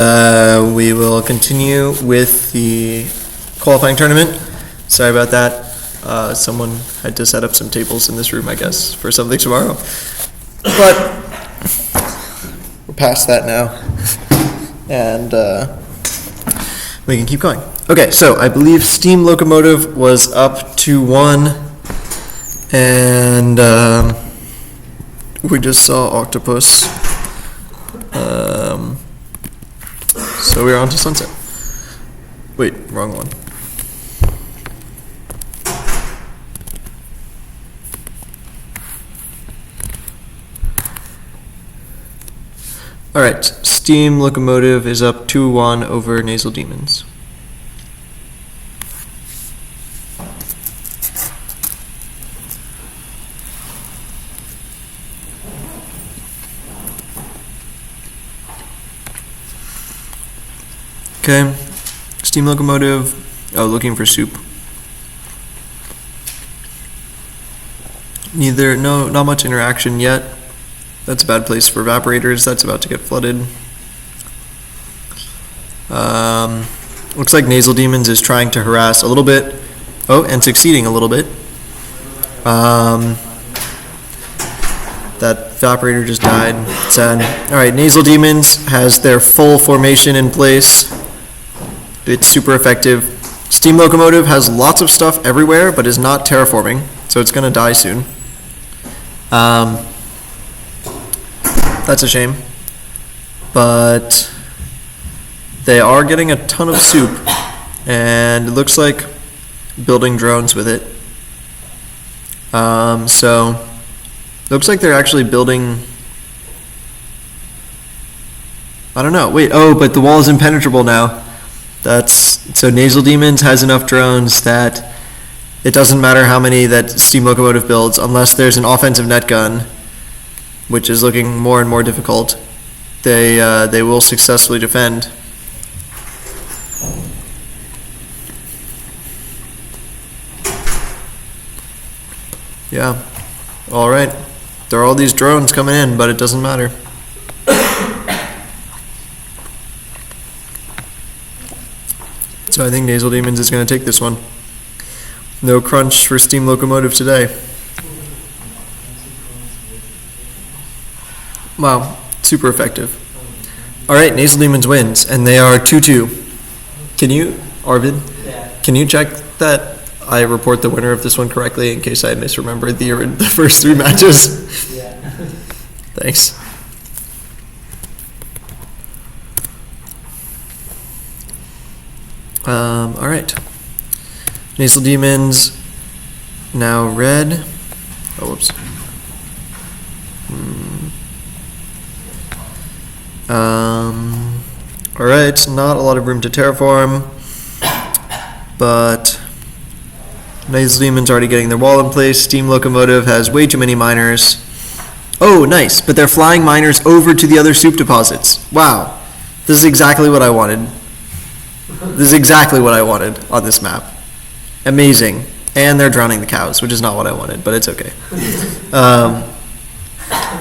We will continue with the qualifying tournament. Sorry about that. Someone had to set up some tables in this room, I guess, for something tomorrow. But we're past that now. And we can keep going. Okay, so I believe Steam Locomotive was up 2-1. And we just saw Octopus. So we're on to Sunset. Wait, wrong one. All right, Steam Locomotive is up 2-1 over Nasal Demons. Okay, Steam Locomotive, looking for soup. Not much interaction yet. That's a bad place for evaporators. That's about to get flooded. Looks like Nasal Demons is trying to harass a little bit. Oh, and succeeding a little bit. That evaporator just died. Sad. All right, Nasal Demons has their full formation in place. It's super effective. Steam Locomotive has lots of stuff everywhere, but is not terraforming, so it's going to die soon. That's a shame. But they are getting a ton of soup, and it looks like building drones with it. So looks like they're actually building. I don't know. Wait. Oh, but the wall is impenetrable now. So Nasal Demons has enough drones that it doesn't matter how many that Steam Locomotive builds, unless there's an offensive net gun, which is looking more and more difficult. They will successfully defend. Yeah. All right. There are all these drones coming in, but it doesn't matter. So I think Nasal Demons is going to take this one. No crunch for Steam Locomotive today. Wow, super effective. All right, Nasal Demons wins, and they are 2-2. Can you, Arvid, can you check that I report the winner of this one correctly in case I misremembered the first three matches? Yeah. Thanks. All right. Nasal Demons now red. Oh, whoops. All right, not a lot of room to terraform, but Nasal Demons already getting their wall in place. Steam Locomotive has way too many miners. Oh, nice, but they're flying miners over to the other soup deposits. Wow, this is exactly what I wanted. This is exactly what I wanted on this map. Amazing. And they're drowning the cows, which is not what I wanted, but it's okay.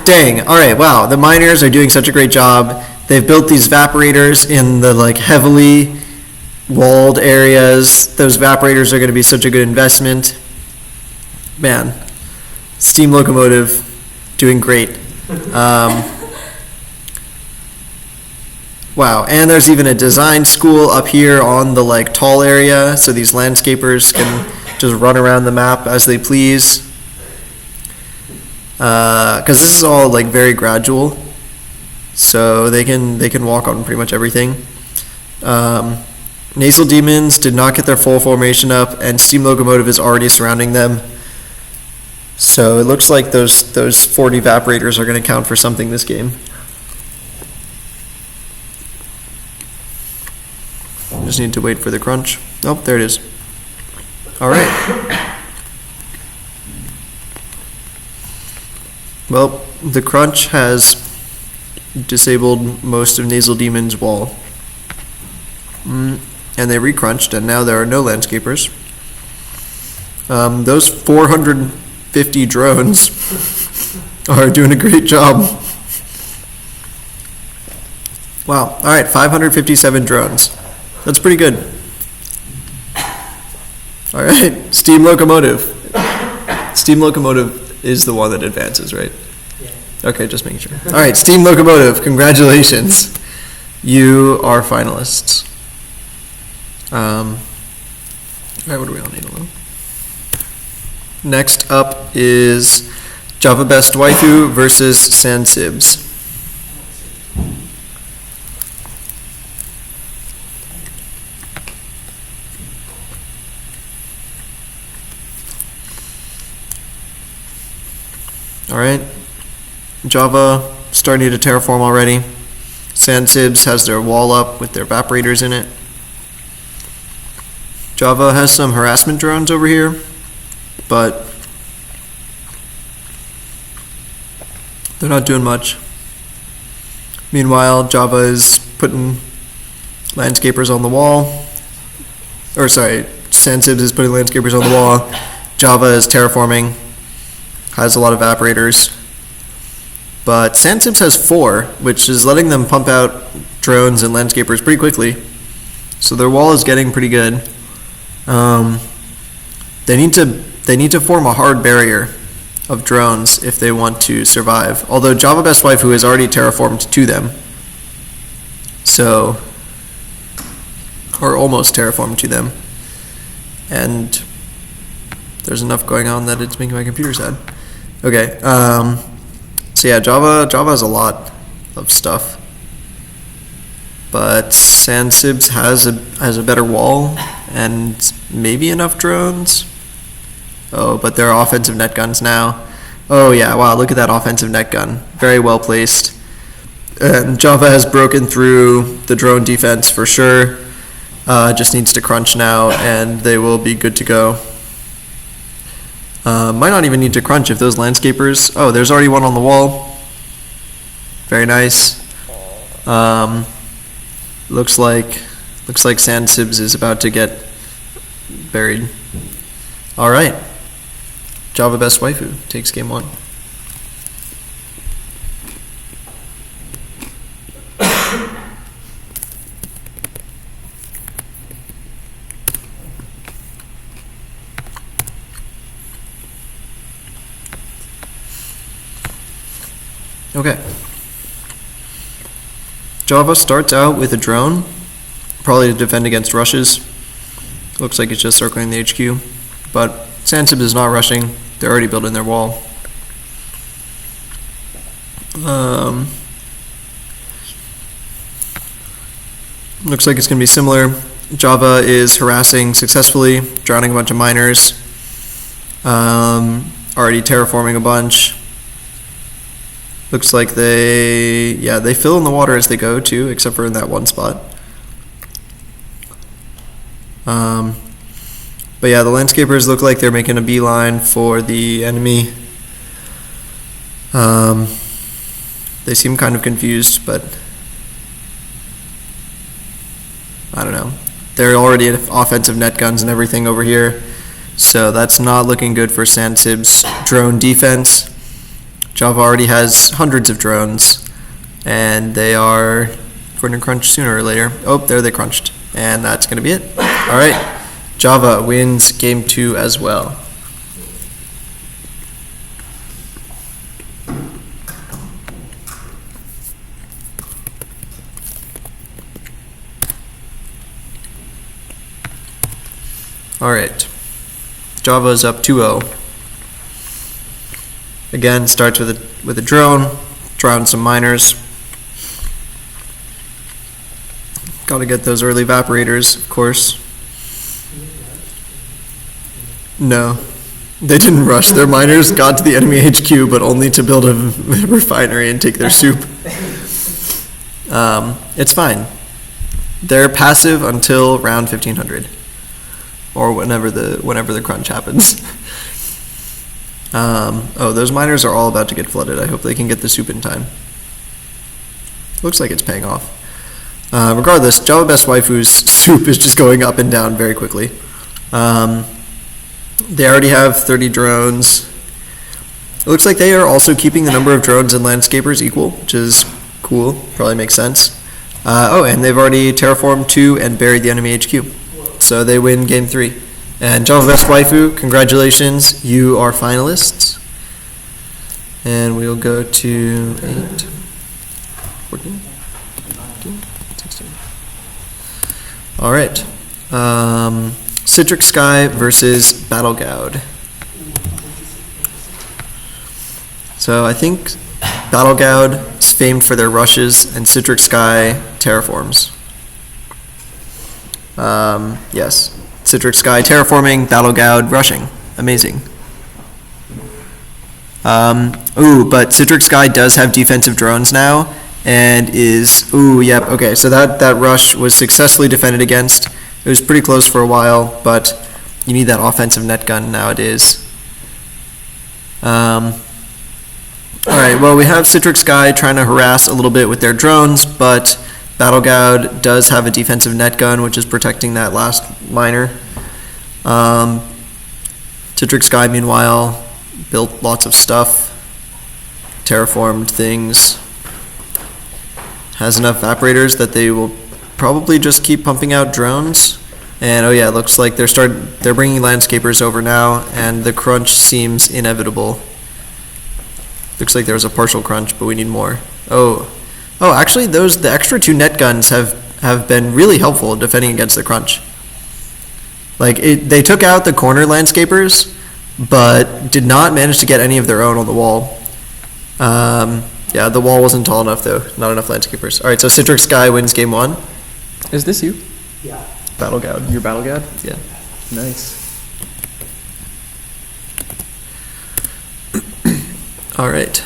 Dang. All right, wow. The miners are doing such a great job. They've built these evaporators in the heavily walled areas. Those evaporators are going to be such a good investment. Man, Steam Locomotive doing great. Wow, and there's even a design school up here on the tall area, so these landscapers can just run around the map as they please. Because this is all very gradual, so they can walk on pretty much everything. Nasal Demons did not get their full formation up, and Steam Locomotive is already surrounding them. So it looks like those 40 evaporators are going to count for something this game. Just need to wait for the crunch. Oh, there it is. All right. Well, the crunch has disabled most of Nasal Demon's wall. And they recrunched, and now there are no landscapers. Those 450 drones are doing a great job. Wow. All right, 557 drones. That's pretty good. All right, steam locomotive. Steam locomotive is the one that advances, right? Yeah. Okay, just making sure. All right, steam locomotive, congratulations. You are finalists. All right, what do we all need to know? Next up is Java Best Waifu versus Sansibs. All right, Java starting to terraform already. Sansibs has their wall up with their evaporators in it. Java has some harassment drones over here, but they're not doing much. Meanwhile, Java is putting landscapers on the wall. Or sorry, Sansibs is putting landscapers on the wall. Java is terraforming, has a lot of evaporators. But Sansibs has 4, which is letting them pump out drones and landscapers pretty quickly. So their wall is getting pretty good. They need to form a hard barrier of drones if they want to survive. Although Java Best Waifu has already terraformed to them, so, or almost terraformed to them, and there's enough going on that it's making my computer sad. Okay, so yeah, Java has a lot of stuff, but Sansibs has a better wall and maybe enough drones. Oh, but there are offensive net guns now. Oh yeah, wow, look at that offensive net gun. Very well placed. And Java has broken through the drone defense for sure. Just needs to crunch now and they will be good to go. Might not even need to crunch if those landscapers... Oh, there's already one on the wall. Very nice. Looks like Sansibs is about to get buried. All right. Java Best Waifu takes game 1. Okay. Java starts out with a drone, probably to defend against rushes. Looks like it's just circling the HQ, but Sansibs is not rushing. They're already building their wall. Looks like it's going to be similar. Java is harassing successfully, drowning a bunch of miners, already terraforming a bunch. Looks like they fill in the water as they go too, except for in that one spot. But yeah, the landscapers look like they're making a beeline for the enemy. They seem kind of confused, but I don't know. They're already at offensive net guns and everything over here, so that's not looking good for Sansib's drone defense. Java already has hundreds of drones, and they are going to crunch sooner or later. Oh, there they crunched, and that's going to be it. All right. Java wins game 2 as well. All right, Java is up 2-0. Again, starts with a drone, drown some miners. Got to get those early evaporators, of course. No, they didn't rush. Their miners got to the enemy HQ, but only to build a refinery and take their soup. It's fine. They're passive until round 1500, or whenever the crunch happens. Oh, those miners are all about to get flooded. I hope they can get the soup in time. Looks like it's paying off. Regardless, Java Best Waifu's soup is just going up and down very quickly. They already have 30 drones. It looks like they are also keeping the number of drones and landscapers equal, which is cool. Probably makes sense. And they've already terraformed 2 and buried the enemy HQ. So they win game 3. And Java Best Waifu, congratulations, you are finalists. And we'll go to 8, 14, 15, 16. All right. Citric Sky versus Battlecode. So I think Battlecode is famed for their rushes, and Citric Sky terraforms. Yes, Citric Sky terraforming, Battlecode rushing. Amazing. But Citric Sky does have defensive drones now, and yep, okay, so that rush was successfully defended against. It was pretty close for a while, but you need that offensive net gun nowadays. Alright, well, we have Citric Sky trying to harass a little bit with their drones, but Battlecode does have a defensive net gun, which is protecting that last miner. Citric Sky, meanwhile, built lots of stuff, terraformed things, has enough evaporators that they will probably just keep pumping out drones. And oh yeah, it looks like they're bringing landscapers over now, and the crunch seems inevitable. Looks like there was a partial crunch, but we need more. Oh, actually, the extra 2 net guns have been really helpful defending against the crunch. Like they took out the corner landscapers, but did not manage to get any of their own on the wall. Yeah, the wall wasn't tall enough though. Not enough landscapers. All right, so Citric Sky wins game 1. Is this you? Yeah. Battlecode. Your Battlecode? Yeah. Nice. All right.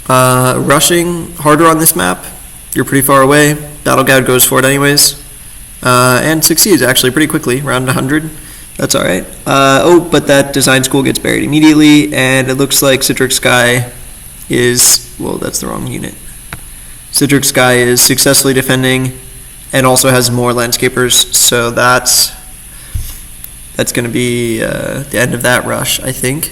Rushing harder on this map. You're pretty far away. Battlecode goes for it anyways, and succeeds actually pretty quickly, around 100. That's all right. But that design school gets buried immediately, and it looks like Citric Sky is, well, that's the wrong unit. Citric Sky is successfully defending, and also has more landscapers, so that's going to be the end of that rush, I think.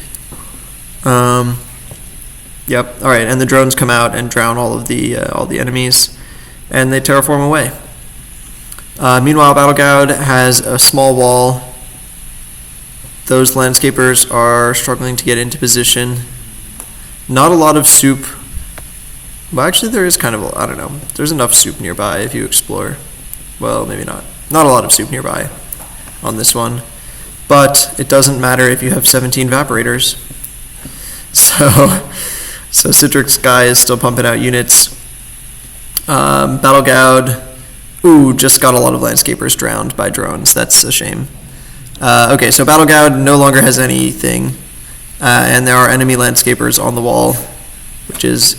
Yep. All right, and the drones come out and drown all the enemies, and they terraform away. Meanwhile, Battlecode has a small wall. Those landscapers are struggling to get into position. Not a lot of soup. Well, actually, there is kind of I don't know. There's enough soup nearby if you explore. Well, maybe not. Not a lot of soup nearby on this one. But it doesn't matter if you have 17 evaporators. So Citric Sky is still pumping out units. Battlecode, just got a lot of landscapers drowned by drones. That's a shame. Okay, so Battlecode no longer has anything, and there are enemy landscapers on the wall, which is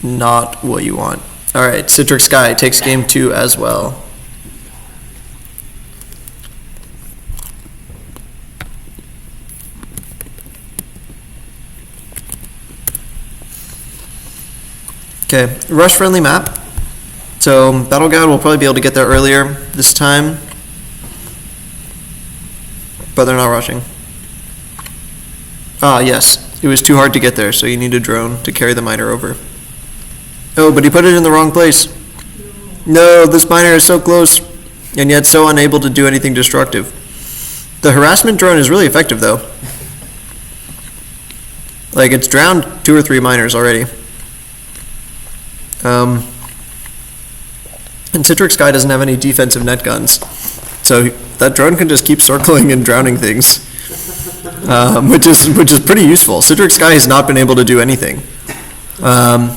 not what you want. All right, Citric Sky takes game 2 as well. Okay, rush-friendly map. So Battlecode will probably be able to get there earlier this time, but they're not rushing. Yes, it was too hard to get there, so you need a drone to carry the miner over. Oh, but he put it in the wrong place. No, this miner is so close, and yet so unable to do anything destructive. The harassment drone is really effective, though. Like, it's drowned 2 or 3 miners already. And Citric Sky doesn't have any defensive net guns, so that drone can just keep circling and drowning things, which is pretty useful. Citric Sky has not been able to do anything. So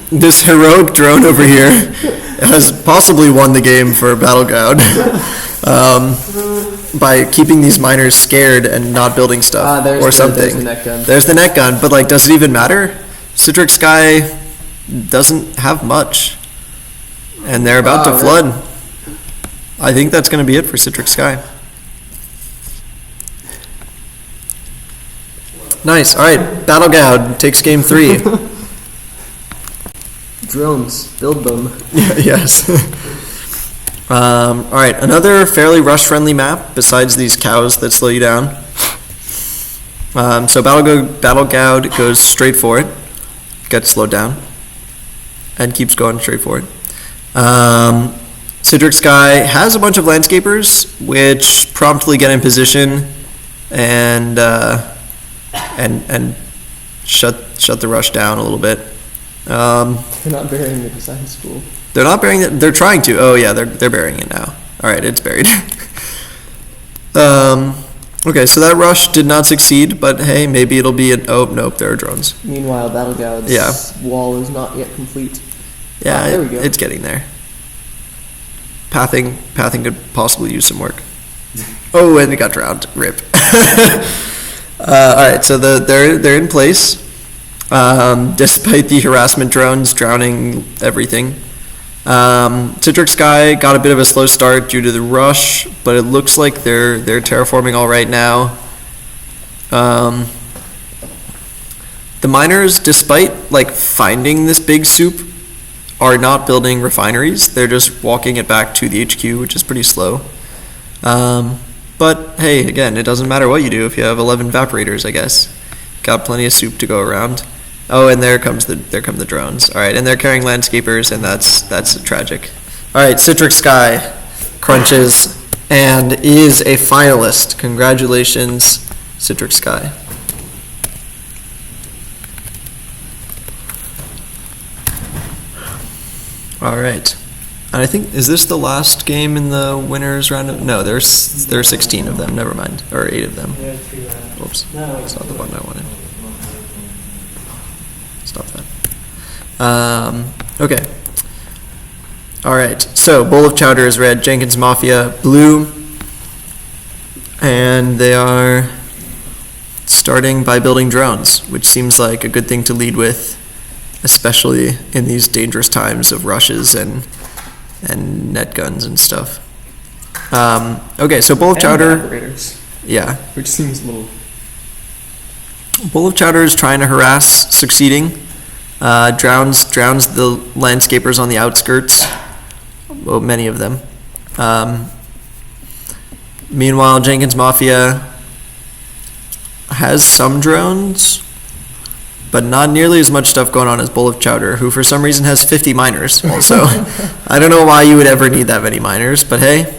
this heroic drone over here has possibly won the game for Battlecode. By keeping these miners scared and not building stuff or something. There's the net gun. There's the net gun, but like, does it even matter? Citric Sky doesn't have much, and they're about to flood. I think that's going to be it for Citric Sky. Nice. All right, Battlecode takes game 3. Drones, build them. Yes. All right, another fairly rush-friendly map besides these cows that slow you down. So Battlecode goes straight for it, gets slowed down, and keeps going straight for it. Citric Sky has a bunch of landscapers, which promptly get in position and shut the rush down a little bit. They're not burying the design school. They're not burying it. They're trying to. Oh yeah, they're burying it now. All right, it's buried. Okay, so that rush did not succeed, but hey, maybe it'll be an. Oh nope, there are drones. Meanwhile, Battlecode's wall is not yet complete. Yeah, there we go. It's getting there. Pathing could possibly use some work. Oh, and it got drowned. Rip. All right, so they're in place, despite the harassment drones drowning everything. Citric Sky got a bit of a slow start due to the rush, but it looks like they're terraforming all right now. The miners, despite like finding this big soup, are not building refineries. They're just walking it back to the HQ, which is pretty slow. But hey, again, it doesn't matter what you do if you have 11 evaporators, I guess. Got plenty of soup to go around. Oh, and there come the drones. All right, and they're carrying landscapers, and that's tragic. All right, Citric Sky crunches and is a finalist. Congratulations, Citric Sky. All right. And I think, is this the last game in the winners round? No, there are 16 of them. Never mind, or 8 of them. Oops, that's not the one I wanted. Stop that. Okay. All right. So Bowl of Chowder is red. Jenkins Mafia blue, and they are starting by building drones, which seems like a good thing to lead with, especially in these dangerous times of rushes and net guns and stuff. Okay, so Bowl of Chowder. Evaporators, Yeah. which seems a little. Bowl of Chowder is trying to harass, succeeding. Drowns the landscapers on the outskirts. Well, many of them. Meanwhile, Jenkins Mafia has some drones, but not nearly as much stuff going on as Bowl of Chowder, who for some reason has 50 miners also. I don't know why you would ever need that many miners, but hey,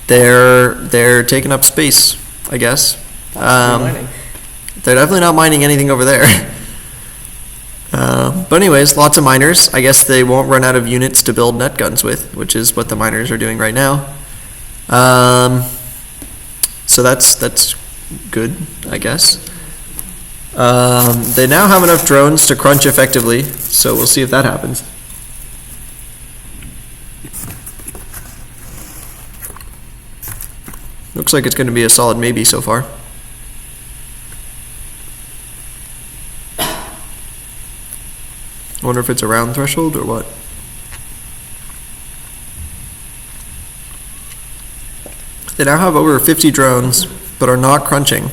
they're taking up space, I guess. They're definitely not mining anything over there. But anyways, lots of miners. I guess they won't run out of units to build net guns with, which is what the miners are doing right now. So that's good, I guess. They now have enough drones to crunch effectively, so we'll see if that happens. Looks like it's going to be a solid maybe so far. I wonder if it's a round threshold or what. They now have over 50 drones, but are not crunching,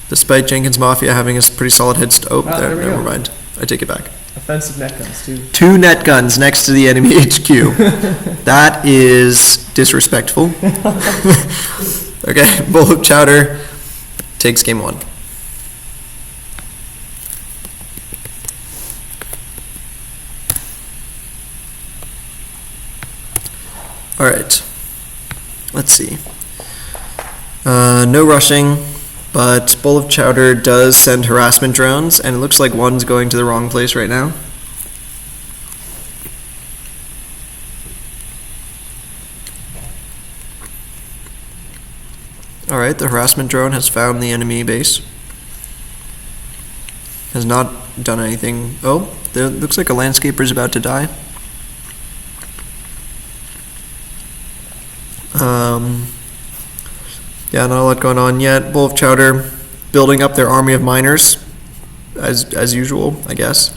despite Jenkins Mafia having a pretty solid head start. Oh, there, never mind. I take it back. Offensive net guns, too. 2 net guns next to the enemy HQ. That is disrespectful. Okay, Bowl of Chowder takes game 1. All right, let's see. No rushing, but Bowl of Chowder does send harassment drones, and it looks like one's going to the wrong place right now. All right, the harassment drone has found the enemy base. Has not done anything. Oh, there looks like a landscaper's about to die. Yeah, not a lot going on yet. Bowl of Chowder building up their army of miners, as usual, I guess.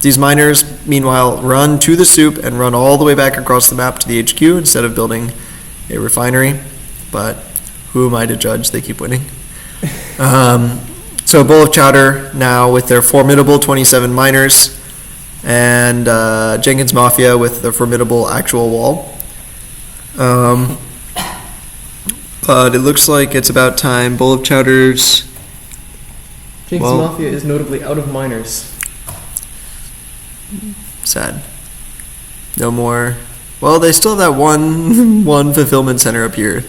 These miners, meanwhile, run to the soup and run all the way back across the map to the HQ instead of building a refinery. But who am I to judge? They keep winning. So Bowl of Chowder now with their formidable 27 miners, and Jenkins Mafia with the formidable actual wall. But it looks like it's about time. Bowl of Chowder's Jenkins Well- Mafia is notably out of miners. Sad. No more. Well, they still have that one fulfillment center up here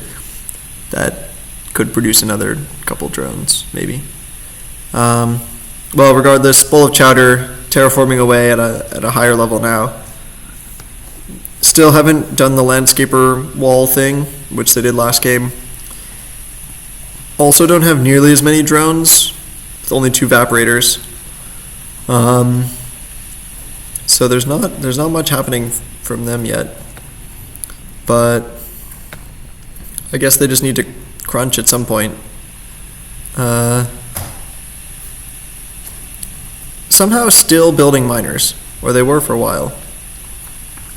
that could produce another couple drones, maybe. Well, regardless, Bowl of Chowder terraforming away at a higher level now. Still haven't done the landscaper wall thing, which they did last game. Also don't have nearly as many drones, with only 2 evaporators. So there's not much happening from them yet. But I guess they just need to crunch at some point. Somehow still building miners, or they were for a while.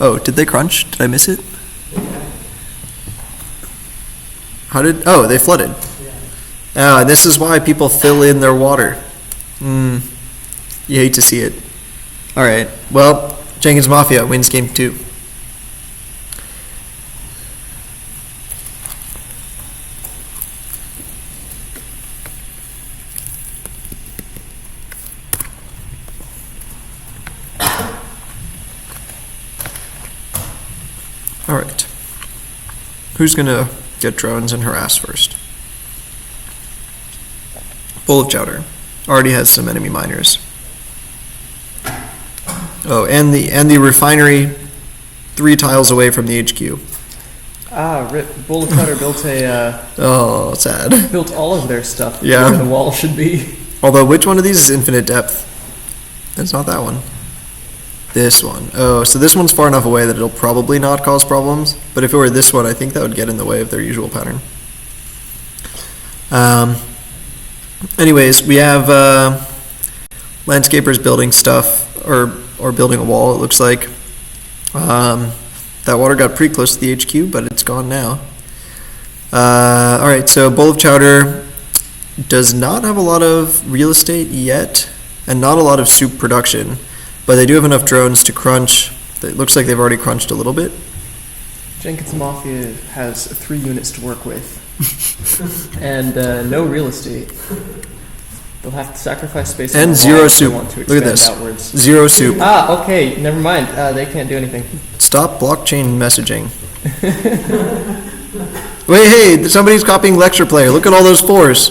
Oh, did they crunch? Did I miss it? Oh, they flooded. And this is why people fill in their water. You hate to see it. Alright, well, Jenkins Mafia wins game 2. Alright. Who's gonna get drones and harass first? Bowl of Chowder. Already has some enemy miners. Oh, and the refinery 3 tiles away from the HQ. Rip. Bowl of Chowder built Oh, sad. built all of their stuff Yeah. where the wall should be. Although, which one of these is infinite depth? It's not that one. This one. Oh, so this one's far enough away that it'll probably not cause problems. But if it were this one, I think that would get in the way of their usual pattern. Anyways, we have landscapers building stuff, or building a wall, it looks like. That water got pretty close to the HQ, but it's gone now. Alright, so Bowl of Chowder does not have a lot of real estate yet, and not a lot of soup production, but they do have enough drones to crunch. It looks like they've already crunched a little bit. Jenkins Mafia has 3 units to work with. And no real estate. They'll have to sacrifice space And on the 0 wall if they soup. want to Look at expand this. outwards. 0 soup. Okay, never mind. They can't do anything. Stop blockchain messaging. Wait, hey, somebody's copying lecture player. Look at all those 4s.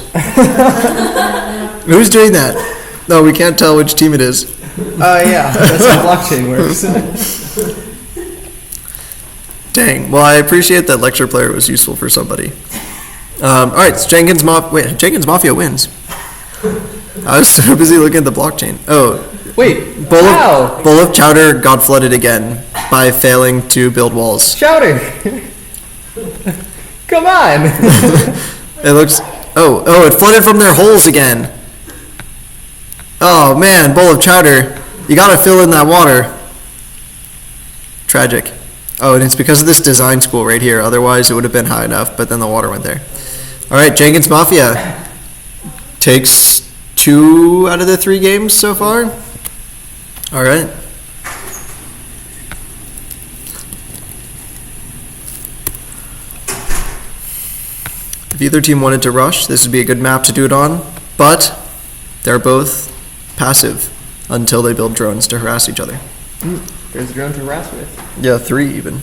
Who's doing that? No, we can't tell which team it is. Yeah, that's how blockchain works. Dang. Well, I appreciate that lecture player was useful for somebody. Alright, so Jenkins Mafia wins. I was so busy looking at the blockchain. Oh, Wait, Bowl wow! of Chowder got flooded again by failing to build walls. Chowder! Come on! It looks... Oh, it flooded from their holes again. Oh, man, Bowl of Chowder. You gotta fill in that water. Tragic. Oh, and it's because of this design school right here. Otherwise, it would have been high enough, but then the water went there. Alright, Jenkins Mafia takes 2 out of the 3 games so far. Alright. If either team wanted to rush, this would be a good map to do it on, but they're both passive until they build drones to harass each other. There's a drone to harass with. Yeah, 3 even.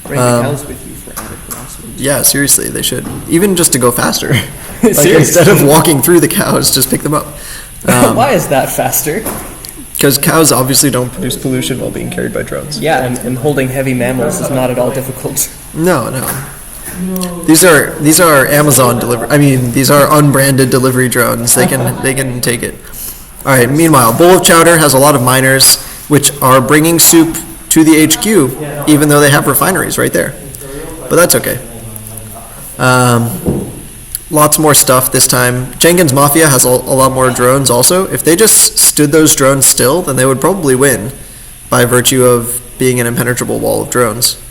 Bring the cows with you for added harassment. Yeah, seriously, they should. Even just to go faster. Like Seriously? instead of walking through the cows, just pick them up. Why is that faster? Because cows obviously don't produce pollution while being carried by drones. Yeah, and holding heavy mammals is not at all difficult. No. These are Amazon delivery. I mean, these are unbranded delivery drones. They can take it. All right. Meanwhile, Bowl of Chowder has a lot of miners, which are bringing soup to the HQ, even though they have refineries right there. But that's okay. Lots more stuff this time. Jenkins Mafia has a lot more drones also. If they just stood those drones still, then they would probably win by virtue of being an impenetrable wall of drones.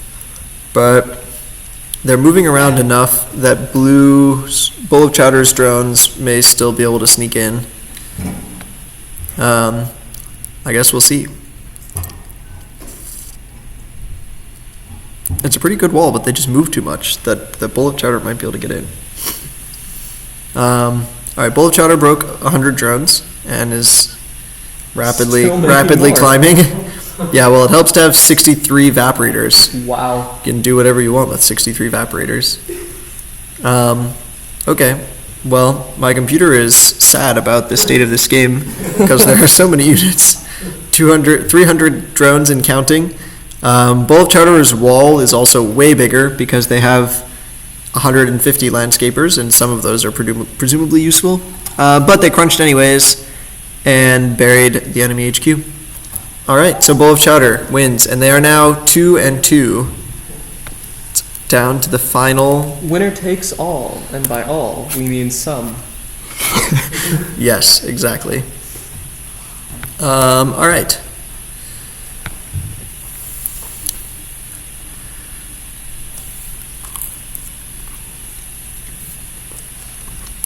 But they're moving around enough that Bowl of Chowder's drones may still be able to sneak in. I guess we'll see. It's a pretty good wall, but they just move too much that the Bowl of Chowder might be able to get in. All All right, Bowl of Chowder broke 100 drones and is rapidly Still making rapidly more. climbing. Yeah, well, it helps to have 63 evaporators. Wow. You can do whatever you want with 63 evaporators. Okay, well, my computer is sad about the state of this game because there are so many units. 300 drones and counting. Bowl of Chowder's wall is also way bigger because they have 150 landscapers, and some of those are presumably useful. But they crunched anyways and buried the enemy HQ. All right, so Bowl of Chowder wins, and they are now 2-2, down to the final. Winner takes all, and by all, we mean some. Yes, exactly. All right.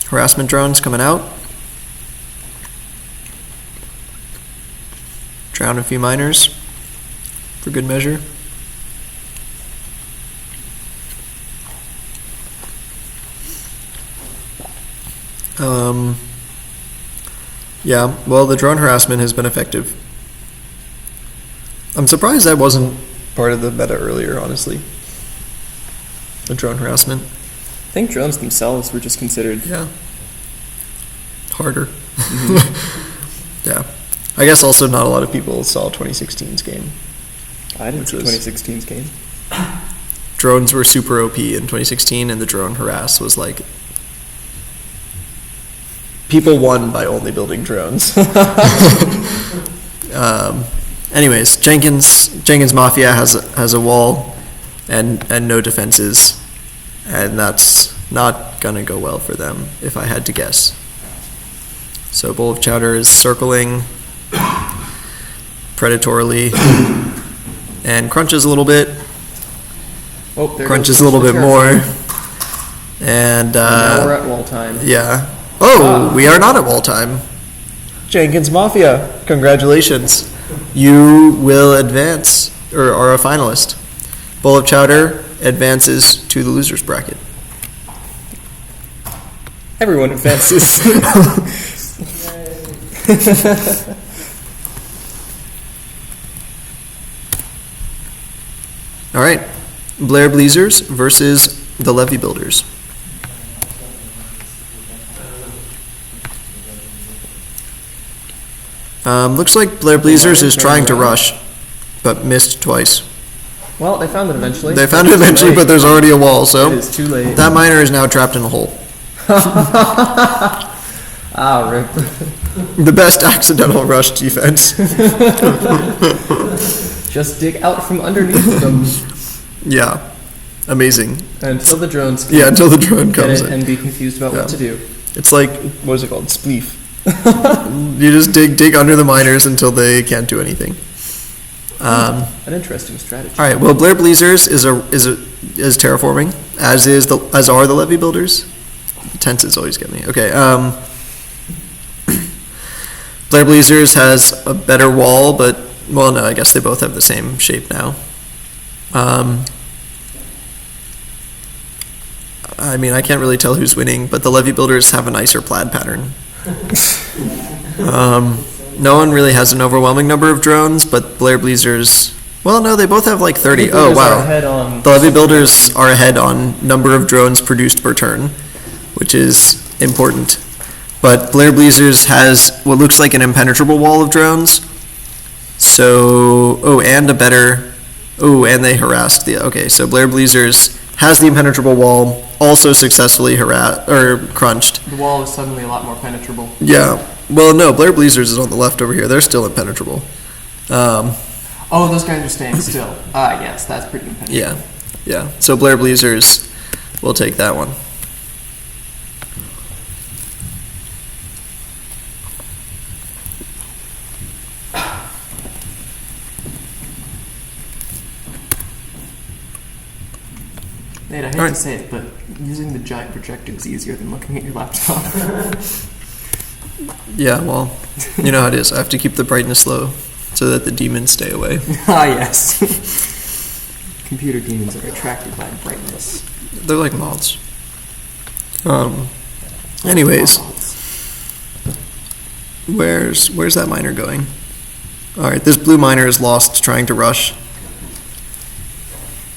Harassment drones coming out. Drown a few miners for good measure. Yeah, well, the drone harassment has been effective. I'm surprised that wasn't part of the meta earlier, honestly. The drone harassment. I think drones themselves were just considered. Yeah. Harder. Yeah. I guess also not a lot of people saw 2016's game. I didn't see Which was- 2016's game. Drones were super OP in 2016, and the drone harass was like... People won by only building drones. Anyways, Jenkins Mafia has a wall and no defenses, and that's not gonna go well for them, if I had to guess. So Bowl of Chowder is circling predatorily and crunches a little bit, Oh, there crunches goes a little the bit terrifying. more, and Now we're at wall time. yeah. Oh, we are not at wall time. Jenkins Mafia, congratulations. You will advance, or are a finalist. Bowl of Chowder advances to the loser's bracket. Everyone advances. All right, Blair Bleezers versus the Levy Builders. Looks like Blair Bleezers is trying to rush, but missed twice. Well, they found it eventually. They found it eventually, but there's already a wall, It so is too late. that miner is now trapped in a hole. Ah, rip. The best accidental rush defense. Just dig out from underneath them Yeah, amazing. until the drones come Yeah, until the drone get comes it in. and be confused about Yeah. what to do. It's like, what is it called? Spleef. You just dig under the miners until they can't do anything. An interesting strategy. All right. Well, Blair Bleezers is terraforming, as are the Levy Builders. Tenses always get me. Okay. Blair Bleezers has a better wall, but well, no, I guess they both have the same shape now. I mean, I can't really tell who's winning, but the Levy Builders have a nicer plaid pattern. No one really has an overwhelming number of drones, but Blair Bleezers, well, no, they both have like 30. Oh, Builders are wow. ahead on- The Levy Builders are ahead on number of drones produced per turn, which is important. But Blair Bleezers has what looks like an impenetrable wall of drones. So, and they harassed okay, so Blair Bleezers has the impenetrable wall, also successfully crunched. The wall is suddenly a lot more penetrable. Yeah. Well, no, Blair Bleezers is on the left over here. They're still impenetrable. Oh, those guys are staying still. Yes, that's pretty impenetrable. Yeah. Yeah. So Blair Bleezers will take that one. Nate, I hate Alright. to say it, but using the giant projector is easier than looking at your laptop. Yeah, well, you know how it is. I have to keep the brightness low so that the demons stay away. Yes. Computer demons are attracted by brightness. They're like moths. Anyways, Where's that miner going? All right, this blue miner is lost trying to rush.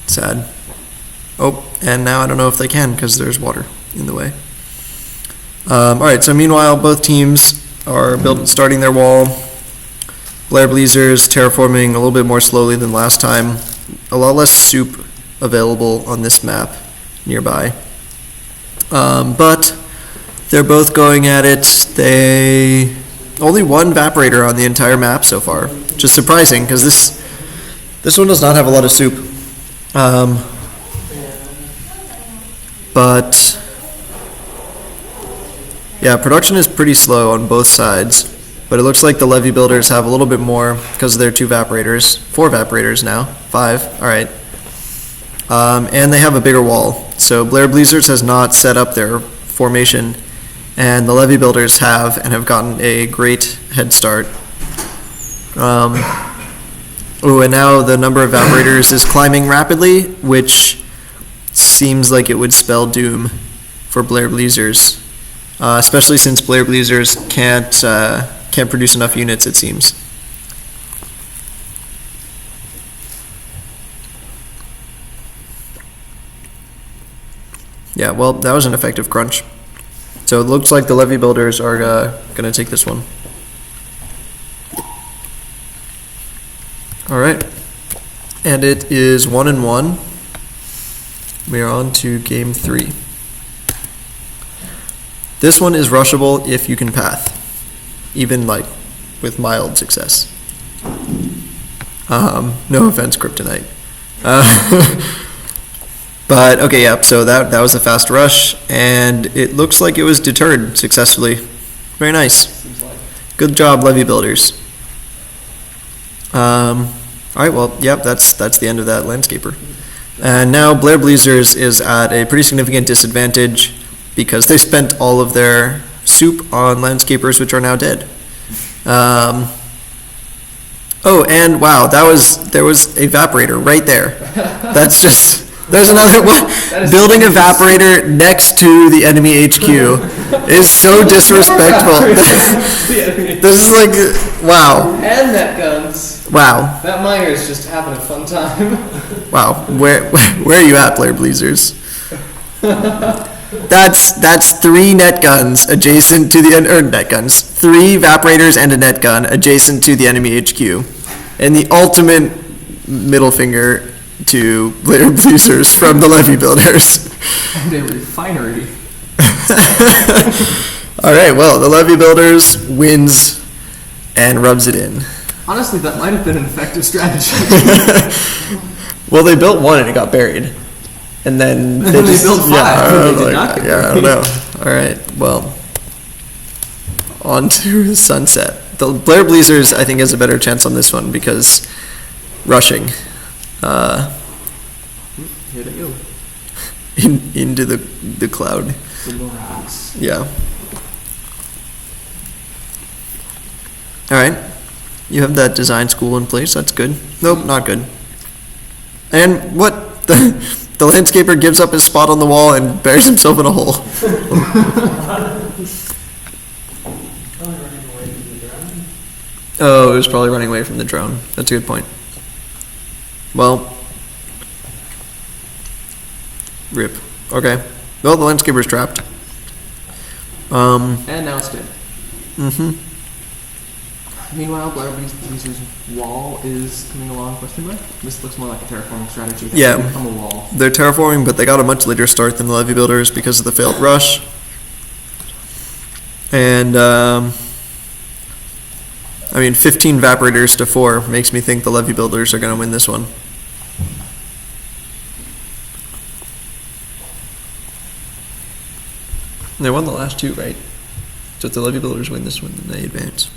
Sad. Oh, and now I don't know if they can because there's water in the way. All right, so meanwhile, both teams are starting their wall. Blair Bleezers terraforming a little bit more slowly than last time. A lot less soup available on this map nearby. But they're both going at it. Only one evaporator on the entire map so far, which is surprising because this one does not have a lot of soup. But yeah, production is pretty slow on both sides. But it looks like the levee builders have a little bit more because of their 2 evaporators. 4 evaporators now. 5. All right. And they have a bigger wall. So Blair Bleezers has not set up their formation, and the levee builders have, and have gotten a great head start. And now the number of evaporators is climbing rapidly, which seems like it would spell doom for Blair Bleezers, especially since Blair Bleezers can't produce enough units, it seems. Yeah, well, that was an effective crunch. So it looks like the levee builders are going to take this one. All right. And it is 1-1. We are on to game 3. This one is rushable if you can path, even like with mild success. No offense, Kryptonite. But okay, yeah, so that was a fast rush, and it looks like it was deterred successfully. Very nice. Good job, levee builders. All right, well, yep, that's the end of that landscaper. And now Blair Bleezers is at a pretty significant disadvantage because they spent all of their soup on landscapers, which are now dead. Oh, and wow, there was evaporator right there. That's just. There's another one. Building evaporator next to the enemy HQ is so disrespectful. This is like, wow. And net guns. Wow. That miner is just having a fun time. Wow. Where are you at, Blair Bleezers? That's 3 net guns adjacent to net guns. 3 evaporators and a net gun adjacent to the enemy HQ, and the ultimate middle finger to Blair Bleezers from the levee builders. And a refinery. All right, well, the levee builders wins and rubs it in. Honestly, that might have been an effective strategy. Well, they built 1 and it got buried. And then they built 5 and they did not get buried. I don't know. All right, well, on to sunset. The Blair Bleezers, I think, has a better chance on this one because rushing. Here they go. Into the cloud. Yeah. All right. You have that design school in place. That's good. Nope, not good. And what? The landscaper gives up his spot on the wall and buries himself in a hole. Oh, it was probably running away from the drone. That's a good point. Well, rip. Okay. Well, the landscaper's trapped. And now it's dead. Mm-hmm. Meanwhile, Blair Bleezer's wall is coming along, question mark? This looks more like a terraforming strategy. Yeah. Become a wall. They're terraforming, but they got a much later start than the levee builders because of the failed rush. And, 15 evaporators to 4 makes me think the levee builders are going to win this one. They won the last 2, right? So if the levee builders win this one, then they advance.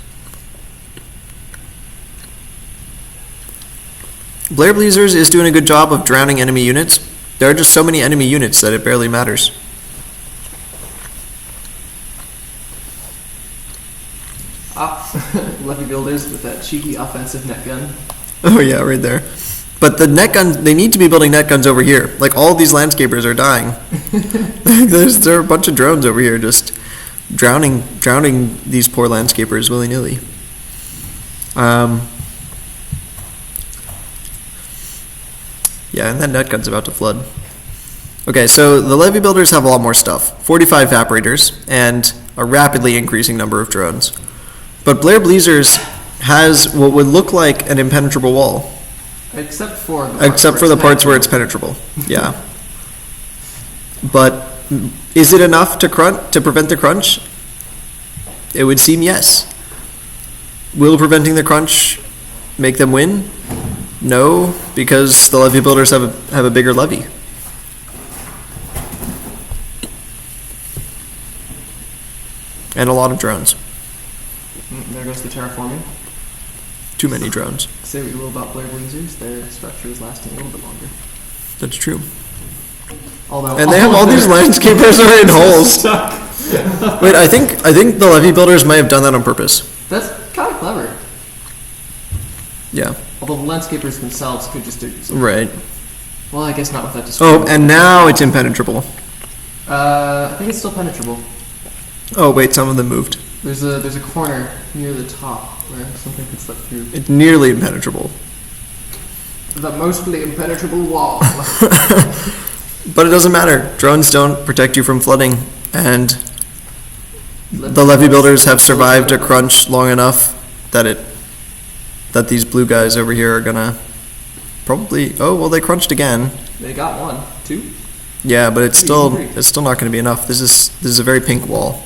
Blair Bleezers is doing a good job of drowning enemy units. There are just so many enemy units that it barely matters. Levee builders with that cheeky offensive net gun. Oh yeah, right there. But the net guns, they need to be building net guns over here. Like all of these landscapers are dying. There are a bunch of drones over here just drowning these poor landscapers willy-nilly. Yeah, and that net gun's about to flood. Okay, so the levee builders have a lot more stuff. 45 evaporators and a rapidly increasing number of drones. But Blair Bleezers has what would look like an impenetrable wall. Except for the parts where it's penetrable. Yeah. But is it enough to prevent the crunch? It would seem yes. Will preventing the crunch make them win? No, because the levee builders have a bigger levee. And a lot of drones. There goes the terraforming. Too many drones. Say what you will about Blair Bleezers, their structure is lasting a little bit longer. That's true. Although, and they have all these landscapers are in holes. Wait, I think the levee builders might have done that on purpose. That's kind of clever. Yeah. Although the landscapers themselves could just do something. Right. Well, I guess not with that description. Oh, and now it's impenetrable. I think it's still penetrable. Oh wait, some of them moved. There's a corner near the top where something could slip through. It's nearly impenetrable. The mostly impenetrable wall. But it doesn't matter. Drones don't protect you from flooding, and the levee builders have survived a crunch long enough that these blue guys over here are gonna probably. Oh well, they crunched again. They got 1, 2. Yeah, but it's still not going to be enough. This is a very pink wall.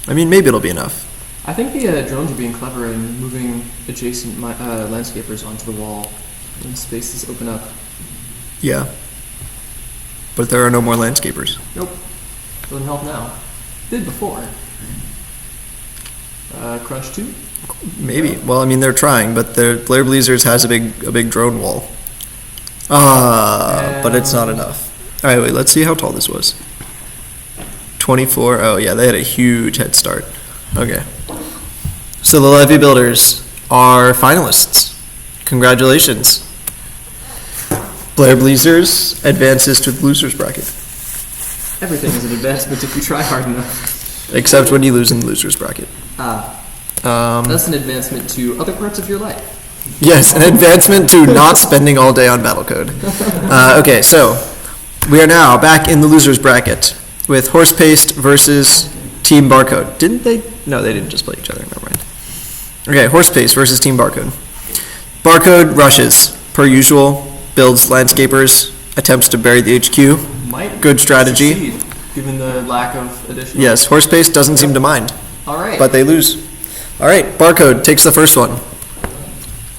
I mean, maybe it'll be enough. I think the drones are being clever in moving adjacent landscapers onto the wall when spaces open up. Yeah. But there are no more landscapers. Nope. Doesn't help now. Did before. Crunch 2? Maybe. Well, I mean, they're trying, but Blair Bleezers has a big drone wall. But it's not enough. All right, wait, let's see how tall this was. 24. Oh, yeah, they had a huge head start. Okay. So the levee builders are finalists. Congratulations. Blair Bleezers advances to the losers bracket. Everything is an advancement if you try hard enough. Except when you lose in the losers bracket. That's an advancement to other parts of your life. Yes, an advancement to not spending all day on Battlecode. Okay, so we are now back in the losers bracket with Horse Paste versus Team Barcode. Didn't they? No, they didn't just play each other. Never mind. Okay, Horse Paste versus Team Barcode. Barcode rushes, per usual, builds landscapers, attempts to bury the HQ. Good strategy. Succeed, given the lack of additional. Yes, Horse Paste doesn't seem to mind. All right. But they lose. All right, Barcode takes the first one.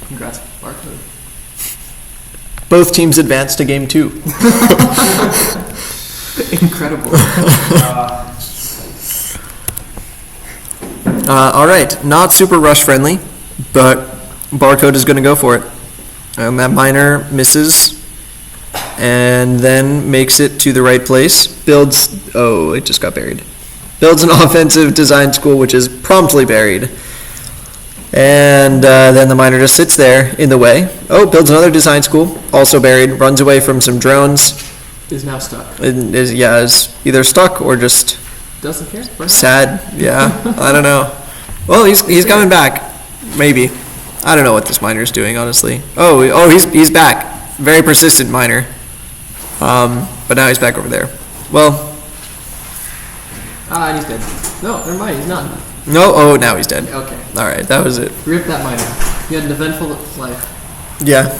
Congrats, Battlecode. Both teams advance to game 2. Incredible. All right, not super rush friendly, but Barcode is going to go for it. That miner misses, and then makes it to the right place. Builds. Oh, it just got buried. Builds an offensive design school, which is promptly buried. And then the miner just sits there in the way. Oh, builds another design school, also buried. Runs away from some drones. Is now stuck. Is either stuck or just Doesn't care. sad. Yeah, I don't know. Well, he's coming back. Maybe. I don't know what this miner's doing, honestly. Oh, he's back. Very persistent miner. But now he's back over there. Well. And he's dead. No, never mind. He's not. No. Oh, now he's dead. Okay. All right, that was it. Rip that miner. He had an eventful life. Yeah.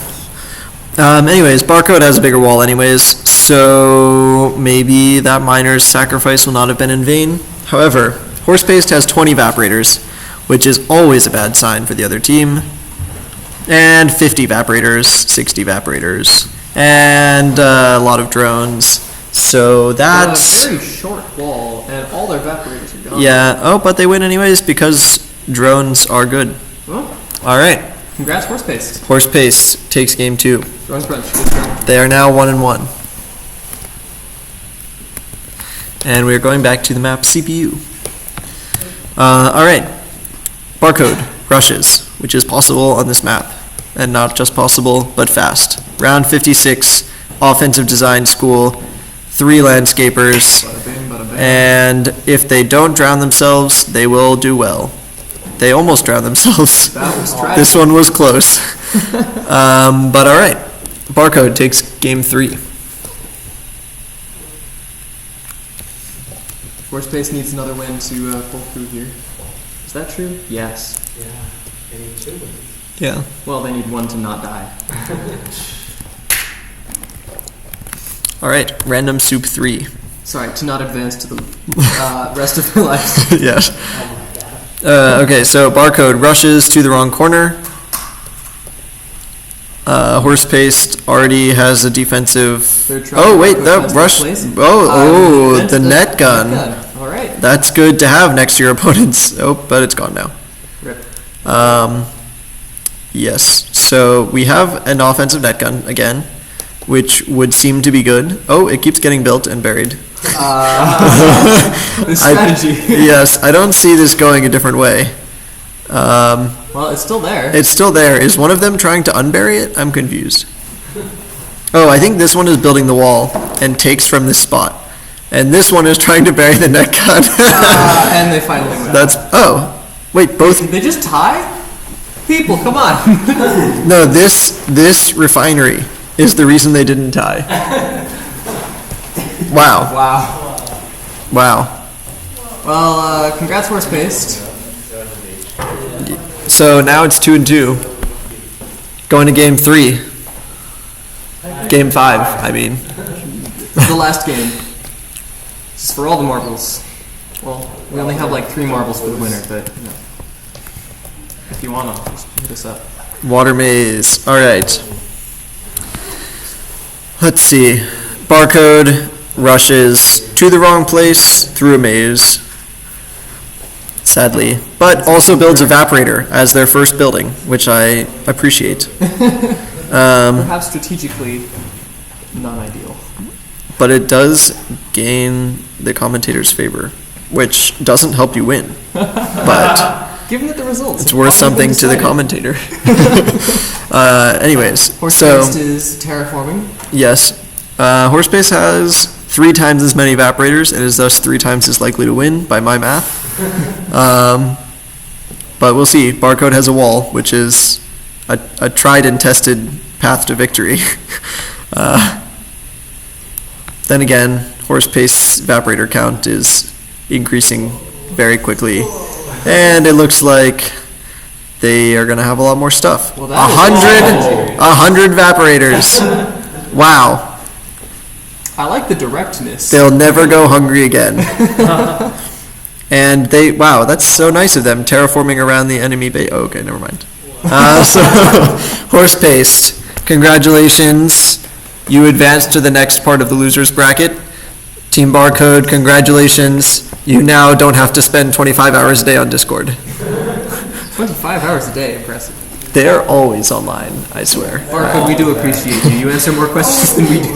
Anyways, Barcode has a bigger wall anyways, so maybe that miner's sacrifice will not have been in vain. However, Horse Paste has 20 evaporators, which is always a bad sign for the other team. And 50 evaporators, 60 evaporators, and a lot of drones. So that's... a very short wall, and all their evaporators are gone. Yeah, oh, but they win anyways because drones are good. Well, all right. Congrats, Horse Paste. Horse Paste takes game 2. Drones crunch. Good turn. They are now 1-1. And we're going back to the map CPU. All right. Barcode rushes, which is possible on this map. And not just possible, but fast. Round 56, offensive design school, 3 landscapers. Bada bing, bada And if they don't drown themselves, they will do well. They almost drowned themselves. That was tragic. This one was close. But all right. Barcode takes game 3. Horse Pace needs another win to pull through here. Is that true? Yes. Yeah, they need 2 wins. Yeah. Well, they need 1 to not die. All right. Random soup 3. Sorry, to not advance to the rest of their lives. Yes. Oh my god. Okay, so Barcode rushes to the wrong corner. Horse Paste already has a defensive. They're trying Oh to wait, go that fast rush. place. The net gun. All right. That's good to have next to your opponents. Oh, but it's gone now. Rip. Yes. So we have an offensive net gun again, which would seem to be good. Oh, it keeps getting built and buried. The strategy. Yes, I don't see this going a different way. Well, it's still there. It's still there. Is one of them trying to unbury it? I'm confused. Oh, I think this one is building the wall and takes from this spot. And this one is trying to bury the net gun. And they finally win. Wait, both. Did they just tie? People, come on. No, this refinery is the reason they didn't tie. Wow. Wow. Well, congrats, Horse Paste. So now it's 2-2. Going to game 3. Game 5, I mean. The last game. This is for all the marbles. Well, we only have like 3 marbles for the winner, but you know, if you wanna, just hit us up. Water maze. All right. Let's see. Barcode rushes to the wrong place through a maze. Sadly, but also builds Evaporator as their first building, which I appreciate. Perhaps strategically non-ideal. But it does gain the commentator's favor, which doesn't help you win. But Given that the results, it's worth something to the commentator. Anyways, Horse so Paste is terraforming. yes, Horse Pace has 3 times as many Evaporators and is thus 3 times as likely to win by my math. But we'll see. Barcode has a wall, which is a tried and tested path to victory. Then again, Horse Pace's Evaporator count is increasing very quickly, and it looks like they are going to have a lot more stuff. Well, that is 100 Evaporators. Wow. I like the directness. They'll never go hungry again. And wow, that's so nice of them, terraforming around the enemy base. Oh, okay, never mind. So, Horse Paste, congratulations. You advanced to the next part of the loser's bracket. Team Barcode, congratulations. You now don't have to spend 25 hours a day on Discord. 25 hours a day, impressive. They're always online, I swear. Barcode, we do appreciate you. You answer more questions than we do.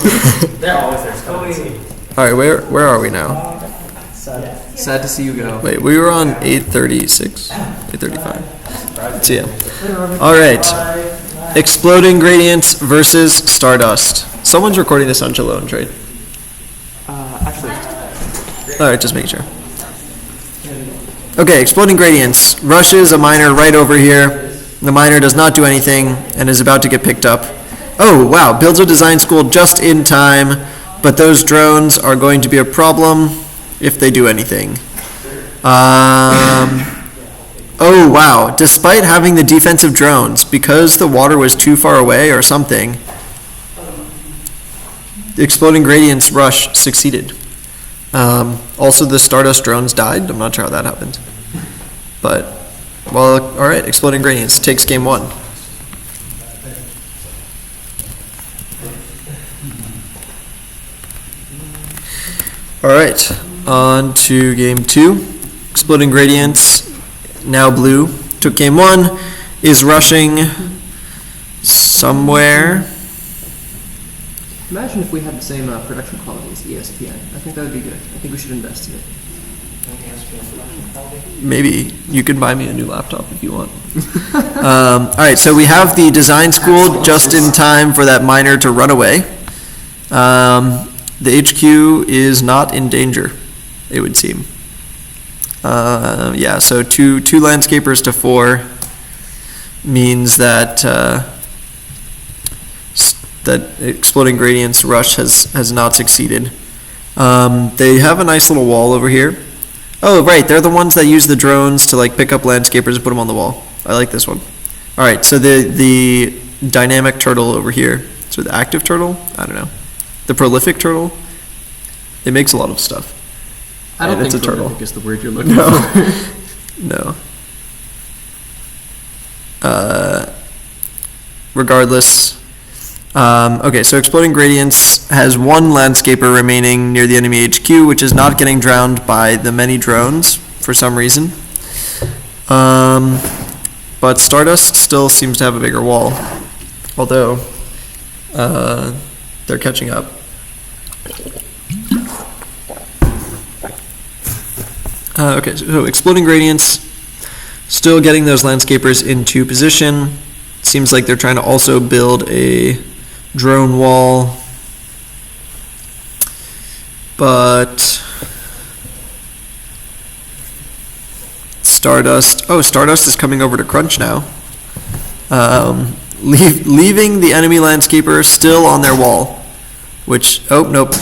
They're always there. All right, where are we now? Sad to see you go. Wait, we were on 836, 835. So yeah. All right. Exploding Gradients versus Stardust. Someone's recording this on Chalone, right? Actually, All right, just making sure. Okay, Exploding Gradients rushes a miner right over here. The miner does not do anything and is about to get picked up. Oh, wow, builds a design school just in time, but those drones are going to be a problem if they do anything. Oh, wow, despite having the defensive drones, because the water was too far away or something, the Exploding Gradients rush succeeded. Also, the Stardust drones died. I'm not sure how that happened. But, well, all right, Exploding Gradients takes game 1. All right, on to game 2. Exploding Gradients, now blue, took game 1, is rushing somewhere. imagine if we had the same production quality as ESPN. I think that would be good. I think we should invest in it. Maybe you can buy me a new laptop if you want. All right, so we have the design school just in time for that miner to run away. The HQ is not in danger. it would seem. Yeah, so two landscapers to 4 means that that Exploding Gradient's rush has not succeeded. They have a nice little wall over here. Oh, right, they're the ones that use the drones to like pick up landscapers and put them on the wall. I like this one. All right, so the dynamic turtle over here. So the active turtle, I don't know. The prolific turtle, it makes a lot of stuff. I don't And think it's a turtle. prolific is the word you're looking for. No. Regardless. Okay, so Exploding Gradients has 1 landscaper remaining near the enemy HQ, which is not getting drowned by the many drones for some reason. But Stardust still seems to have a bigger wall, although they're catching up. Okay, so Exploding Gradients still getting those landscapers into position. Seems like they're trying to also build a drone wall, but Stardust is coming over to Crunch now, leaving the enemy landscaper still on their wall, which, oh, nope,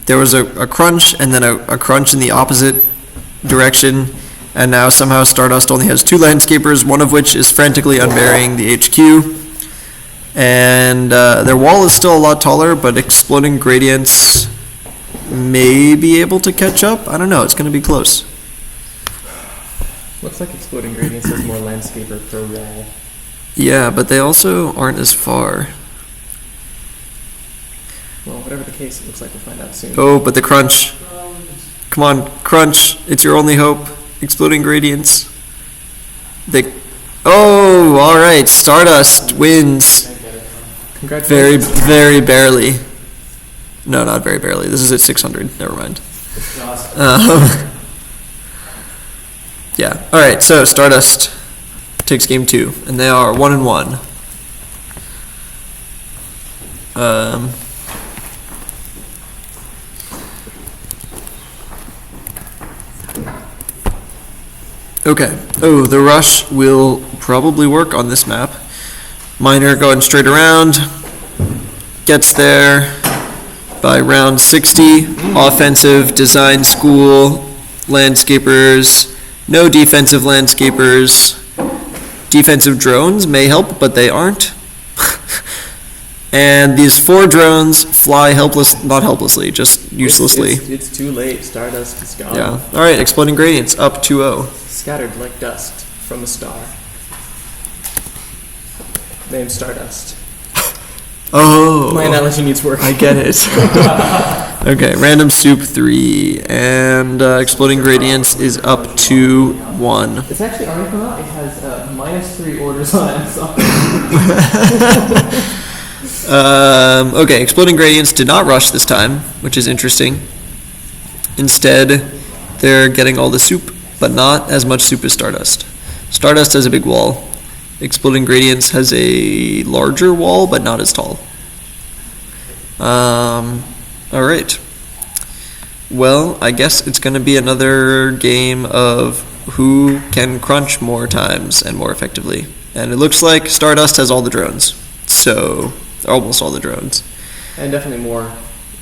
there was a crunch and then a crunch in the opposite direction, and now somehow Stardust only has 2 landscapers, one of which is frantically unburying the HQ. And their wall is still a lot taller, but Exploding Gradients may be able to catch up. I don't know, it's going to be close. Looks like Exploding Gradients has more landscaper per wall. Yeah, but they also aren't as far. Well, whatever the case, it looks like we'll find out soon. Oh, but the crunch. Come on, Crunch, it's your only hope. Exploding Gradients. Oh, all right, Stardust wins. Very, Congratulations. very barely. No, not very barely. This is at 600. Never mind. Yeah. All right. So Stardust takes game 2, and they are 1-1. Okay. Oh, the rush will probably work on this map. Miner going straight around, gets there by round 60. Offensive design school, landscapers, no defensive landscapers. Defensive drones may help, but they aren't. And these 4 drones fly not helplessly, just uselessly. It's too late. Stardust is gone. Yeah. All right, Exploding Gradients up 2-0. Scattered like dust from a star. Named Stardust. Oh. My analogy needs work. I get it. Okay, Random Soup 3, and Exploding Gradients is up 2-1. It's actually already come out. It has -3 orders on Amazon. Okay, Exploding Gradients did not rush this time, which is interesting. Instead, they're getting all the soup, but not as much soup as Stardust. Stardust has a big wall. Exploding Gradients has a larger wall, but not as tall. All right. Well, I guess it's going to be another game of who can crunch more times and more effectively. And it looks like Stardust has all the drones. So, almost all the drones. And definitely more.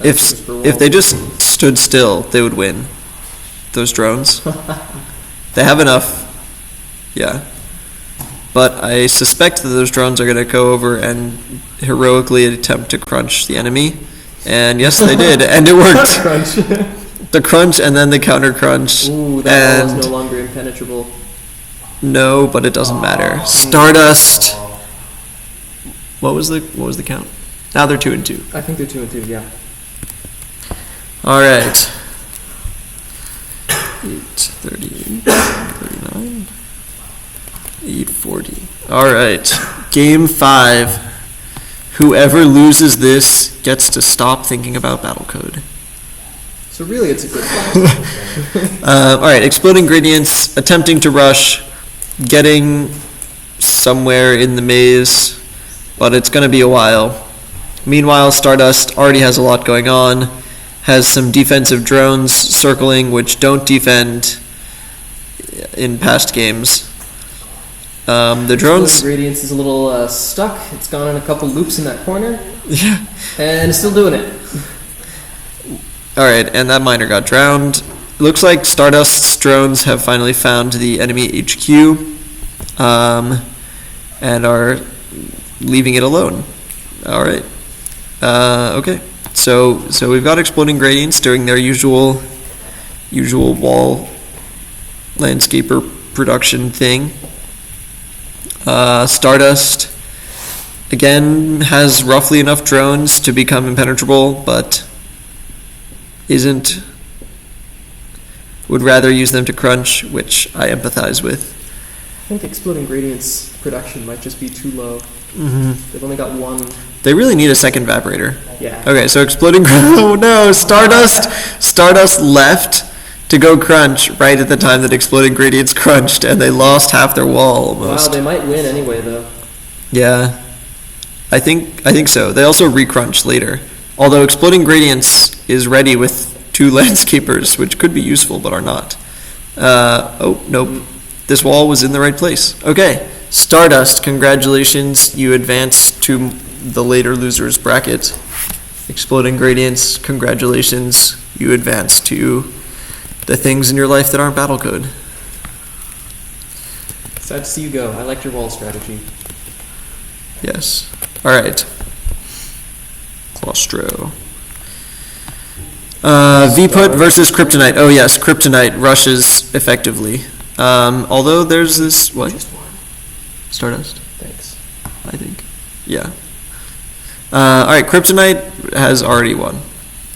If they just stood still, they would win. Those drones. They have enough. Yeah. But I suspect that those drones are going to go over and heroically attempt to crunch the enemy. And yes, they did. And it worked. Crunch. The crunch and then the counter crunch. Ooh, that wall and is no longer impenetrable. no, but it doesn't matter. Stardust. What was the count? Now they're 2-2. I think they're 2-2, yeah. All right. 8:38, 39, 8:40. All right. Game 5. Whoever loses this gets to stop thinking about Battlecode. So really, it's a good fight. All right. Exploding Gradients attempting to rush, getting somewhere in the maze, but it's going to be a while. Meanwhile, Stardust already has a lot going on, has some defensive drones circling which don't defend in past games. The drones... Exploding Gradients is a little stuck. It's gone in a couple loops in that corner. Yeah. And it's still doing it. Alright, and that miner got drowned. Looks like Stardust's drones have finally found the enemy HQ, and are leaving it alone. Alright. Okay. So we've got Exploding Gradients doing their usual wall landscaper production thing. Stardust, again, has roughly enough drones to become impenetrable, but would rather use them to crunch, which I empathize with. I think Exploding Gradients production might just be too low. Mm-hmm. They've only got one. They really need a second evaporator. Yeah. Okay, so Exploding... Oh no, Stardust left to go crunch right at the time that Exploding Gradients crunched, and they lost half their wall almost. Wow, they might win anyway, though. Yeah, I think so. They also recrunch later. Although Exploding Gradients is ready with 2 landscapers, which could be useful but are not. Oh, nope. This wall was in the right place. Okay, Stardust, congratulations. You advanced to the later losers bracket. Exploding Gradients, congratulations. You advanced to the things in your life that aren't Battlecode. Sad to see you go. I liked your wall strategy. Yes. Alright. Claustro. V-Put versus Kryptonite. Oh yes, Kryptonite rushes effectively. Although there's this... What? Just one. Stardust? Thanks. I think. Yeah. Alright, Kryptonite has already won.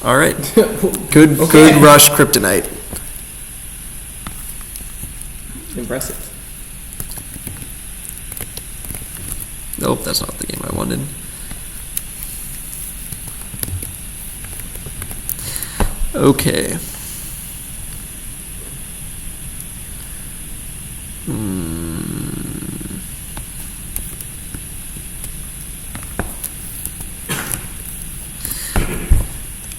Alright. Good rush, Kryptonite. Impressive. Nope, that's not the game I wanted. Okay.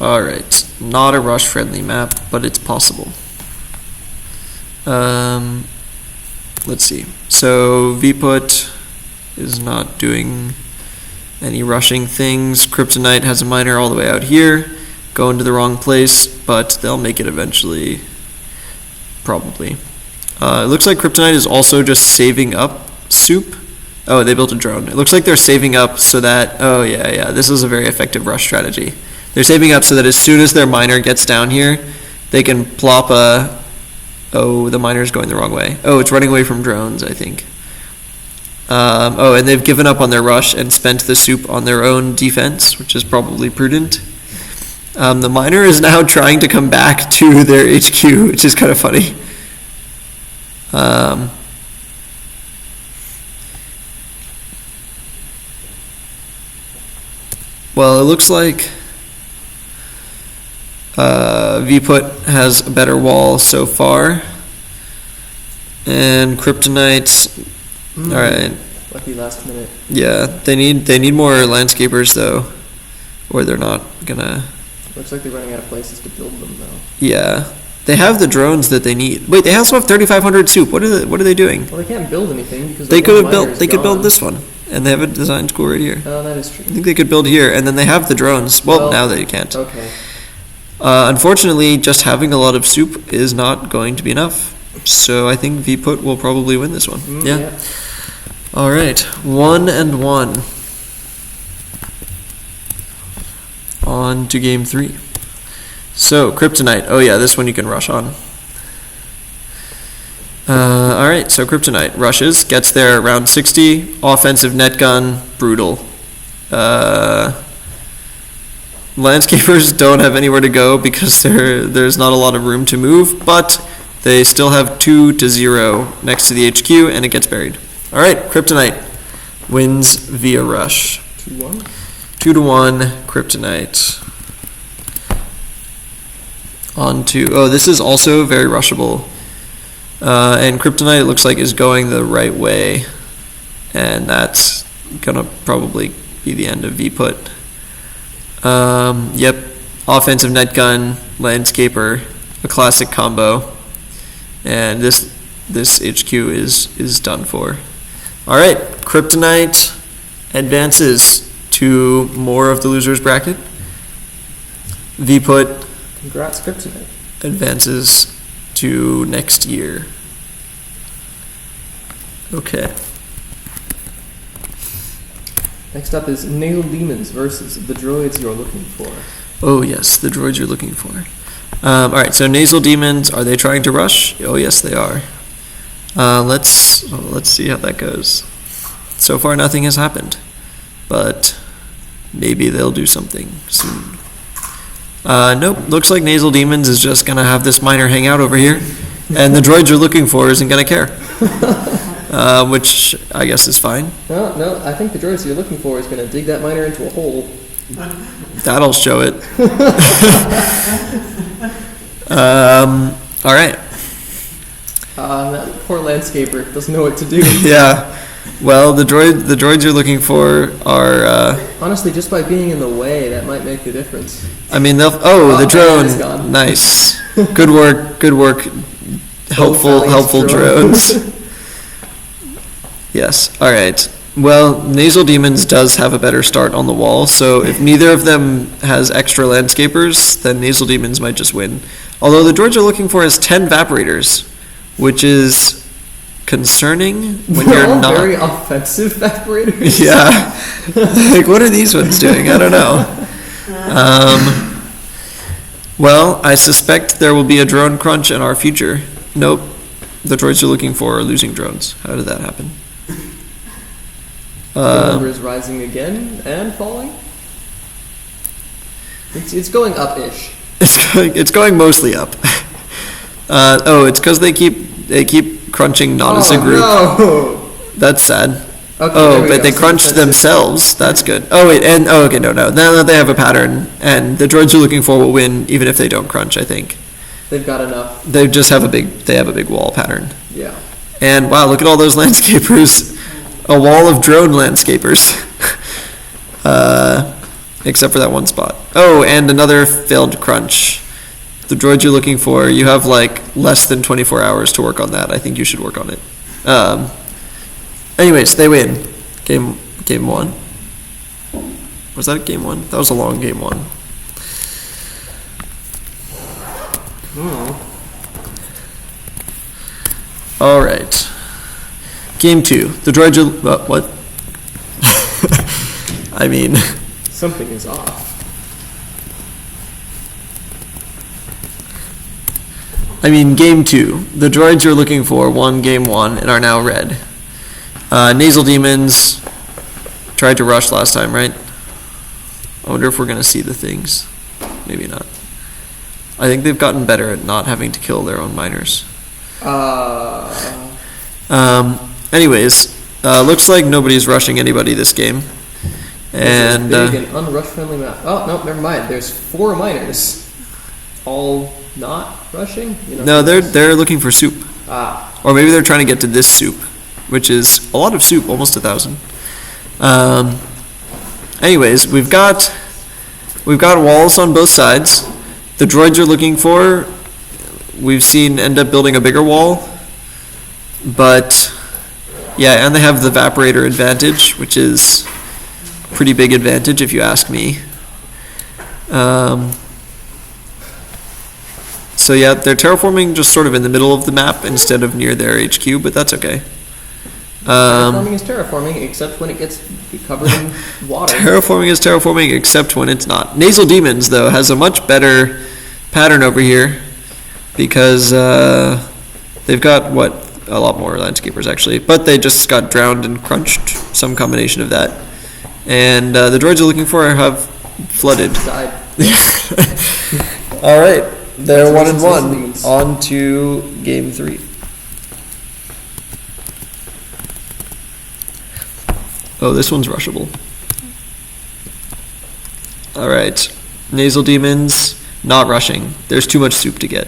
Alright, not a rush-friendly map, but it's possible. Let's see. So, V-Put is not doing any rushing things. Kryptonite has a miner all the way out here, going to the wrong place, but they'll make it eventually, probably. It looks like Kryptonite is also just saving up soup. Oh, they built a drone. It looks like they're saving up so that, oh yeah, this is a very effective rush strategy. They're saving up so that as soon as their miner gets down here, they can plop a, oh, the miner's going the wrong way. Oh, it's running away from drones, I think. Oh, and they've given up on their rush and spent the soup on their own defense, which is probably prudent. The miner is now trying to come back to their HQ, which is kind of funny. Well, it looks like V-Put has a better wall so far, and Kryptonite. All right. Lucky last minute. Yeah, they need more landscapers though, or they're not gonna. Looks like they're running out of places to build them though. Yeah, they have the drones that they need. Wait, they also have 3,500 soup. What are they doing? Well, they can't build anything because They could have built. They could build this one, and they have a design school right here. Oh, that is true. I think they could build here, and then they have the drones. Well, now they can't. Okay. Unfortunately, just having a lot of soup is not going to be enough. So I think V-Put will probably win this one. Yeah. All right, 1-1. On to game 3. So Kryptonite. Oh yeah, this one you can rush on. All right, so Kryptonite rushes, gets there around 60. Offensive net gun, brutal. Landscapers don't have anywhere to go because there's not a lot of room to move, but they still have 2-0 next to the HQ, and it gets buried. All right, Kryptonite wins via rush. 2-1. 2-1, Kryptonite. On to, oh, this is also very rushable. And Kryptonite, it looks like, is going the right way, and that's gonna probably be the end of V-Put. Yep, offensive net gun, landscaper, a classic combo, and this HQ is done for. All right, Kryptonite advances to more of the losers bracket. V-Put Congrats, Kryptonite. advances to next year. Okay. Next up is Nasal Demons versus the droids you're looking for. Oh yes, the droids you're looking for. All right, so Nasal Demons, are they trying to rush? Oh yes, they are. Let's see how that goes. So far, nothing has happened, but maybe they'll do something soon. Nope, looks like Nasal Demons is just gonna have this miner hang out over here, and the droids you're looking for isn't gonna care, which I guess is fine. No, I think the droids you're looking for is going to dig that miner into a hole. That'll show it. All right. That poor landscaper doesn't know what to do. Yeah. Well, the droids you're looking for are. Honestly, just by being in the way, that might make the difference. I mean, they'll. Oh, the that is drone. gone. Nice. Good work. Good work. Helpful drones. Yes. All right. Well, Nasal Demons does have a better start on the wall, so if neither of them has extra landscapers, then Nasal Demons might just win. Although the droids you're looking for is 10 Vaporators, which is concerning when They're you're all not. very offensive Vaporators. Yeah. Like, what are these ones doing? I don't know. Well, I suspect there will be a drone crunch in our future. Nope. The droids you're looking for are losing drones. How did that happen? The number is rising again and falling. It's going up-ish. It's going mostly up. It's because they keep crunching not as a group. No. That's sad. Okay, Oh, there we but go. they So crunched that's it. themselves. That's good. Oh wait, and okay, no. Now that they have a pattern, and the droids you're looking for will win, even if they don't crunch. I think They've got enough. they just have a big wall pattern. Yeah. And wow, look at all those landscapers. A wall of drone landscapers. Except for that one spot. Oh, and another failed crunch. The droids you're looking for, you have like less than 24 hours to work on that. I think you should work on it. Anyways, they win. Game one. Was that game one? That was a long game one. All right. Game two. The droids you... what? I mean... Something is off. game two. The droids you're looking for won game one and are now red. Nasal Demons tried to rush last time, right? I wonder if we're going to see the things. Maybe not. I think they've gotten better at not having to kill their own miners. Anyways, looks like nobody's rushing anybody this game. And big and unrush friendly map. Oh no, never mind. There's 4 miners, all not rushing. no, they're looking for soup, or maybe they're trying to get to this soup, which is a lot of soup, almost 1,000. Anyways, we've got walls on both sides. The droids you're looking for, we've seen end up building a bigger wall, but yeah, and they have the evaporator advantage, which is pretty big advantage if you ask me. So yeah, they're terraforming just sort of in the middle of the map instead of near their HQ, but that's okay. Terraforming is terraforming, except when it gets covered in water. Terraforming is terraforming except when it's not. Nasal Demons, though, has a much better pattern over here because they've got, a lot more landscapers, actually. But they just got drowned and crunched, some combination of that. And the droids you're looking for have flooded. Died. All right, they're 1-1. Congratulations. On to game 3. Oh, this one's rushable. All right, Nasal Demons, not rushing. There's too much soup to get.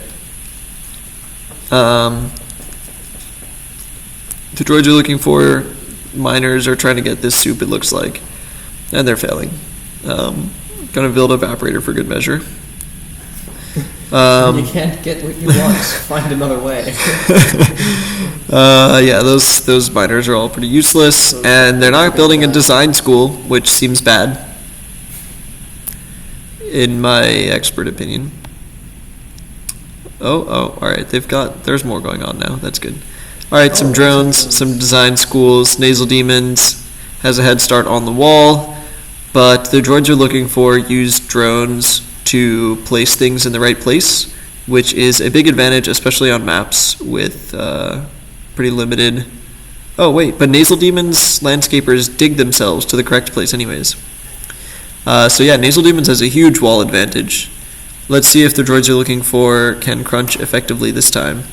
The droids you're looking for, miners are trying to get this soup, it looks like. And they're failing. Gonna build a evaporator for good measure. You can't get what you want. Find another way. Yeah, those miners are all pretty useless, and they're not building a design school, which seems bad, in my expert opinion. Oh, alright, there's more going on now, that's good. Alright, some drones, some design schools, Nasal Demons has a head start on the wall, but the droids are looking for used drones to place things in the right place, which is a big advantage, especially on maps with pretty limited... Oh wait, but Nasal Demons landscapers dig themselves to the correct place anyways. So yeah, Nasal Demons has a huge wall advantage. Let's see if the droids are looking for can crunch effectively this time.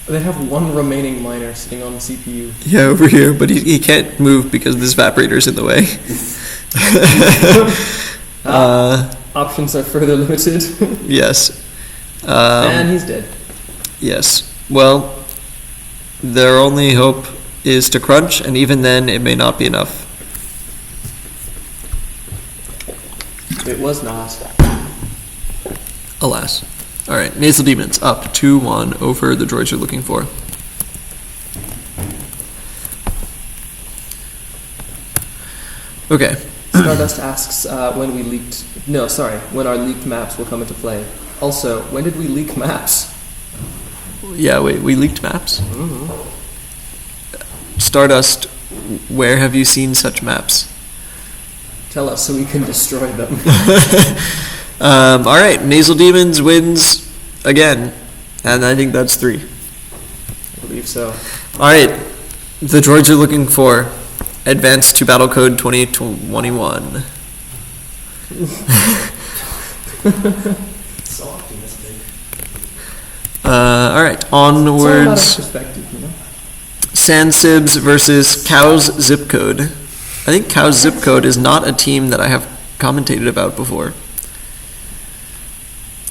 They have one remaining miner sitting on the CPU. Yeah, over here, but he can't move because this evaporator's in the way. Options are further limited. Yes. And he's dead. Yes. Well, their only hope is to crunch, and even then it may not be enough. It was not. Alas. Alright, Nasal Demons up 2-1 over the droids you're looking for. Okay. Stardust asks when our leaked maps will come into play. Also, when did we leak maps? Yeah, wait, we leaked maps? Mm-hmm. Stardust, where have you seen such maps? Tell us so we can destroy them. Alright, Nasal Demons wins again, and I think that's 3. I believe so. Alright, the droids are looking for advance to Battlecode 2021. So optimistic. Alright, It's all about onwards. perspective, you know? Sansibs versus Cow's Zip Code. I think Cow's Zip Code is not a team that I have commentated about before.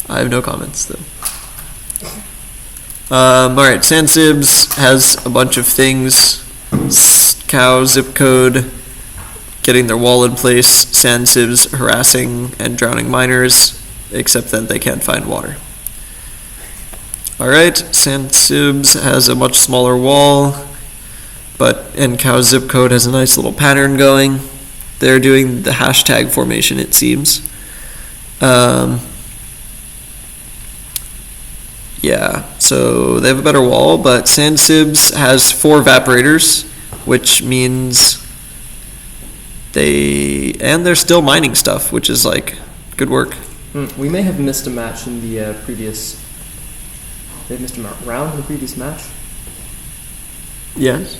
I have no comments though. Alright, Sansibs has a bunch of things. Cow, Zip Code, getting their wall in place. Sansibs harassing and drowning miners, except that they can't find water. Alright, Sansibs has a much smaller wall, and Cow's Zip Code has a nice little pattern going. They're doing the hashtag formation, it seems. Yeah, so they have a better wall, but Sansibs has 4 evaporators, which means they're still mining stuff, which is like, good work. We may have missed a match in the previous... They missed a round in the previous match? Yes.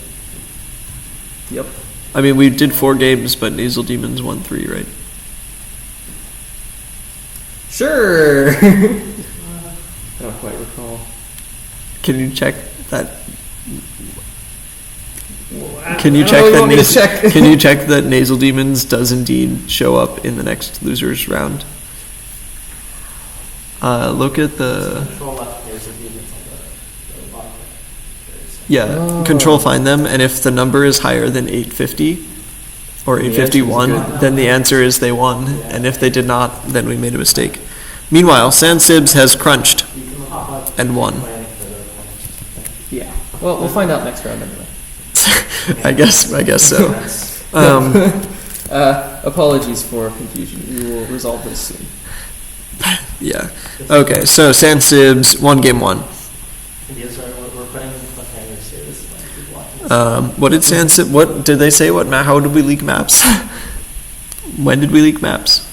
Yep. I mean, we did 4 games, but Nasal Demons won 3, right? Sure! I don't quite recall. Can you check that? Can you check you that? want me to check? Can you check that Nasal Demons does indeed show up in the next losers round? Look at the Control left, there's a demons on the bottom. yeah. Control find them, and if the number is higher than 850 or The answer is 851, good. then the answer is they won, and if they did not, then we made a mistake. Meanwhile, Sansibs has crunched and won. Yeah. Well, we'll find out next round anyway. I guess so. Apologies for confusion. We will resolve this soon. Yeah. Okay, so Sansibs won game 1. We're putting cliffhangers here. This is why people watching. What did Sansib? What did they say? How did we leak maps? When did we leak maps?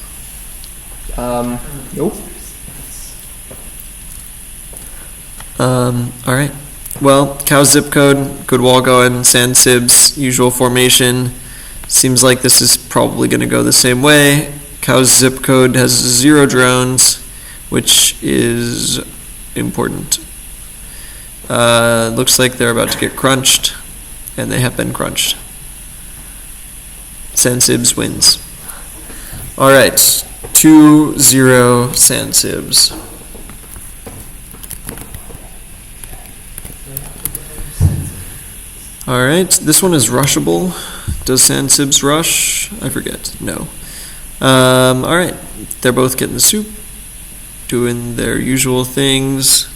Nope. All right. Well, Cow's Zip Code, good wall going. Sansib's usual formation. Seems like this is probably going to go the same way. Cow's Zip Code has 0 drones, which is important. Looks like they're about to get crunched, and they have been crunched. Sansibs wins. All right, 2-0 Sansibs. All right, this one is rushable. Does Sansibs rush? I forget. No. All right, they're both getting the soup. doing their usual things.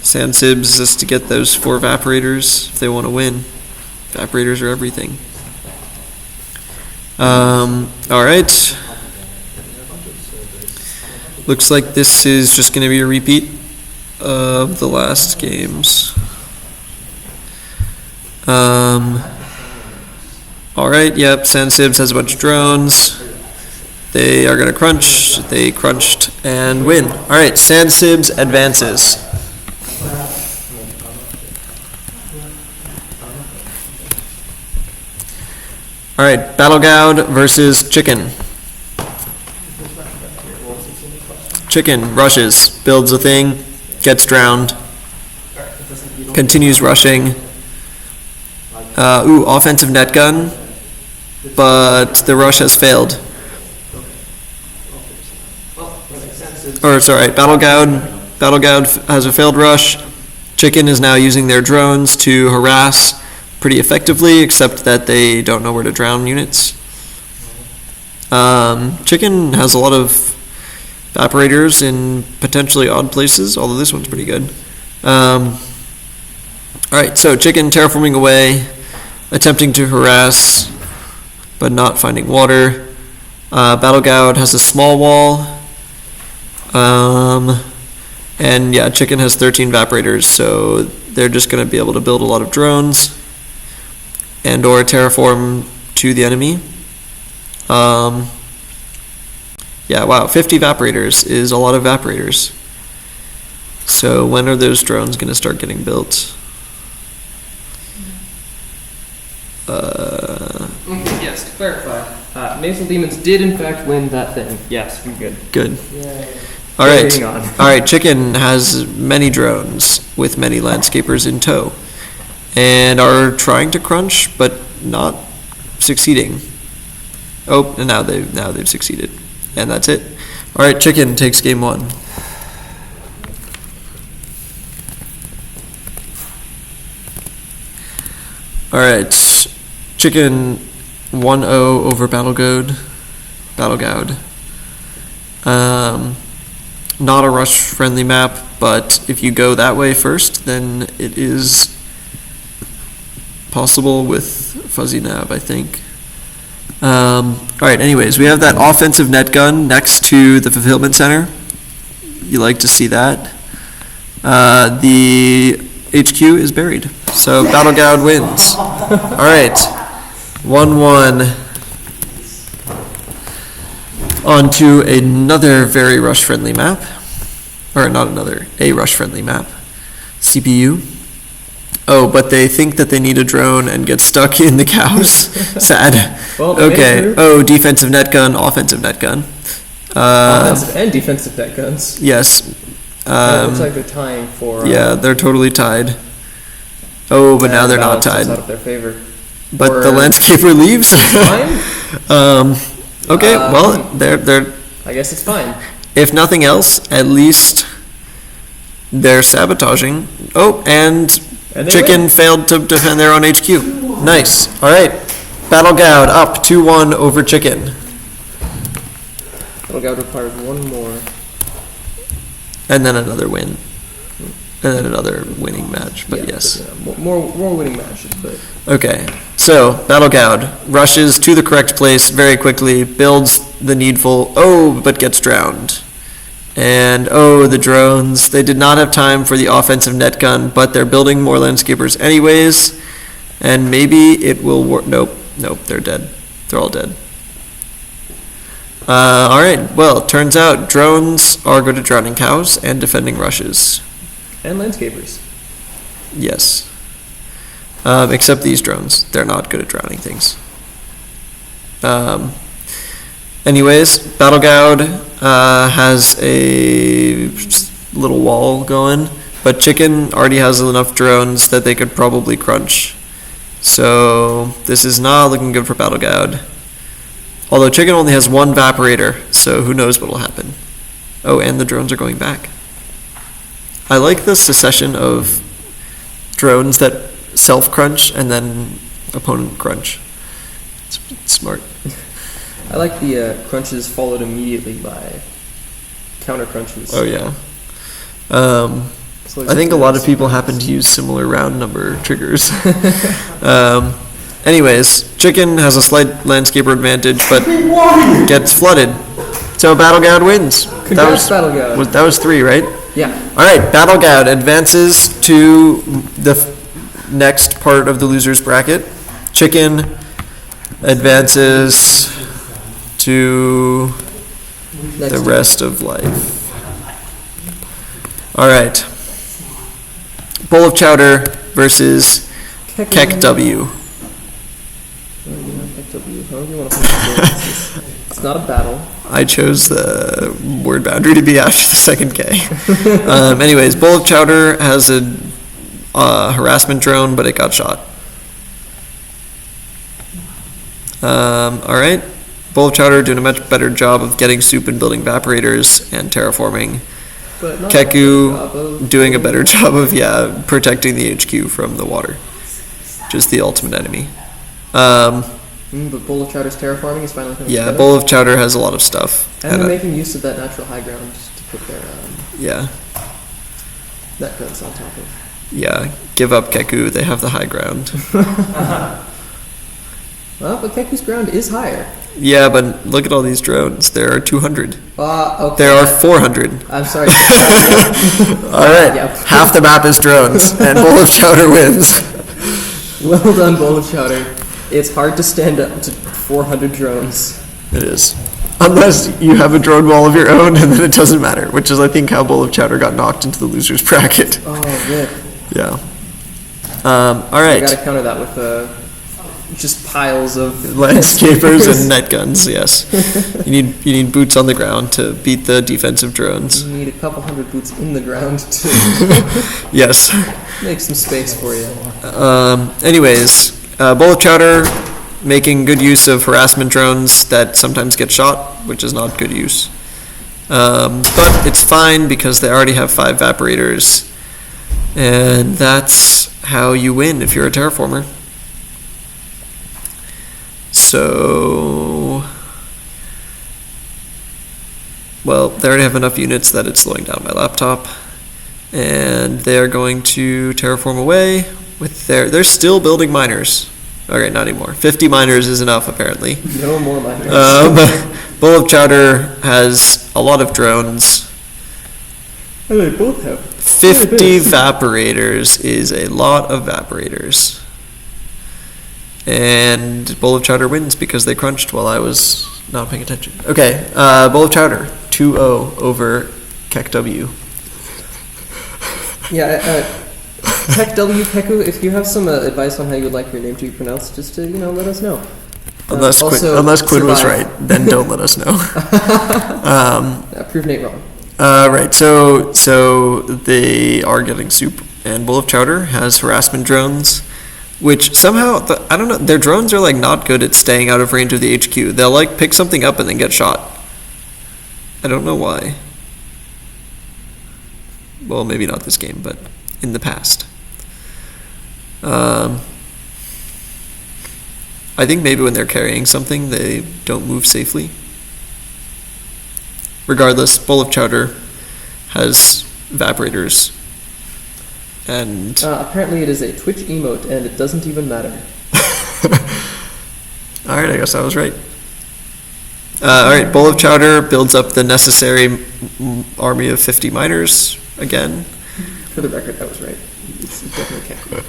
Sand Sibs just to get those 4 evaporators if they want to win. Evaporators are everything. Alright. Looks like this is just going to be a repeat of the last games. Alright, yep, Sand Sibs has a bunch of drones. They are going to crunch. They crunched and win. Alright, Sand Sibs advances. Alright, Battlecode versus Chicken. Chicken rushes, builds a thing, gets drowned, continues rushing. Offensive net gun, but the rush has failed. Battlecode has a failed rush. Chicken is now using their drones to harass pretty effectively, except that they don't know where to drown units. Chicken has a lot of evaporators in potentially odd places, although this one's pretty good. Alright, so Chicken terraforming away, attempting to harass, but not finding water. Battlecode has a small wall. And yeah, Chicken has 13 evaporators, so they're just going to be able to build a lot of drones and or terraform to the enemy. Yeah, wow, 50 evaporators is a lot of evaporators. So when are those drones going to start getting built? Yes, to clarify, Nasal Demons did in fact win that thing. Yes, we're good. Good. Yay. All right. Moving on. All right. Chicken has many drones with many landscapers in tow, and are trying to crunch, but not succeeding. Oh, and now they've succeeded, and that's it. All right. Chicken takes game 1. All right. Chicken 1-0 over Battlecode. Not a rush-friendly map, but if you go that way first, then it is possible with Fuzzy Nav, I think. Alright, anyways, we have that offensive net gun next to the fulfillment center. You like to see that. The HQ is buried, so Battlecode wins. Alright, 1-1. On to another very rush-friendly map. Or not another, a rush-friendly map. CPU. Oh, but they think that they need a drone and get stuck in the cows. Sad. Well, Okay. Oh, defensive net gun, offensive net gun. Offensive and defensive net guns. Yes. It looks like they're tying for. Yeah, they're totally tied. Oh, but now they're not balance is tied. out of their favor. But Or- the landscaper leaves. Fine. Okay, well, they're. I guess it's fine. If nothing else, at least they're sabotaging. Oh, and And they Chicken win. failed to defend their own HQ. Nice. All right. Battlecode up 2-1 over Chicken. Battlecode requires one more. And then another win. And then another winning match, but Yeah, yes. more winning matches, but Okay, so Battlecode rushes to the correct place very quickly, builds the needful, but gets drowned. And the drones, they did not have time for the offensive net gun, but they're building more landscapers anyways, and maybe it will work. Nope, they're dead. They're all dead. Alright, well, turns out drones are good at drowning cows and defending rushes. and landscapers. Yes. Except these drones. They're not good at drowning things. Anyways, Battlecode has a little wall going, but Chicken already has enough drones that they could probably crunch. So this is not looking good for Battlecode. Although Chicken only has 1 evaporator, so who knows what will happen. Oh, and the drones are going back. I like the succession of drones that self-crunch and then opponent crunch. It's smart. I like the crunches followed immediately by counter crunches. Oh yeah. So I think a lot of people happen to use similar round number triggers. Anyways, chicken has a slight landscaper advantage, but gets flooded. So Battlecode wins. Congrats, Battlecode. That was 3, right? Yeah. All right, Battlecode advances to the next part of the loser's bracket. Chicken advances to Next the time. rest of life. All right. Bowl of Chowder versus Keck W. However you want to play it. It's not a battle. I chose the word boundary to be after the second K. Anyways, Bowl of Chowder has a harassment drone, but it got shot. All right. Bowl of Chowder doing a much better job of getting soup and building evaporators and terraforming. But not Keku doing a better job of, protecting the HQ from the water. Just the ultimate enemy. But Bowl of Chowder's terraforming is finally coming Yeah, together. Bowl of Chowder has a lot of stuff. And they're making use of that natural high ground to put their Yeah, net guns on top of. yeah. Give up Keku, they have the high ground. Well, but Keku's ground is higher. Yeah, but look at all these drones. There are 200. Okay. There are 400. I'm sorry. All right, Yeah. half the map is drones, and Bowl of Chowder wins. Well done, Bowl of Chowder. It's hard to stand up to 400 drones. It is. Unless you have a drone wall of your own, and then it doesn't matter, which is, I think, how Bowl of Chowder got knocked into the loser's bracket. Oh, rip. Yeah. All I right. gotta counter that with just piles of Landscapers and net guns, yes. You need boots on the ground to beat the defensive drones. You need a couple hundred boots in the ground to Yes. make some space for you. Anyways, Bowl of Chowder making good use of harassment drones that sometimes get shot, which is not good use. But it's fine because they already have 5 evaporators, and that's how you win if you're a terraformer. So, well, they already have enough units that it's slowing down my laptop, and they're going to terraform away with they're still building miners. Okay, not anymore. 50 miners is enough, apparently. No more miners. Bowl of Chowder has a lot of drones. And they both have 50 evaporators is a lot of evaporators. And Bowl of Chowder wins because they crunched while I was not paying attention. Okay, Bowl of Chowder, 2-0 over Keck W. Yeah, Keck W, Keku, if you have some advice on how you would like your name to be pronounced, just to, let us know. Unless Quinn was right, then don't let us know. Prove Nate wrong. Right, so they are getting soup, and Bowl of Chowder has harassment drones, which somehow, I don't know, their drones are like not good at staying out of range of the HQ. They'll like pick something up and then get shot. I don't know why. Well, maybe not this game, but in the past. I think maybe when they're carrying something, they don't move safely. Regardless, Bowl of Chowder has evaporators. And apparently it is a Twitch emote, and it doesn't even matter. Alright, I guess I was right. Alright, Bowl of Chowder builds up the necessary army of 50 miners again. For the record, I was right. It's definitely Keku.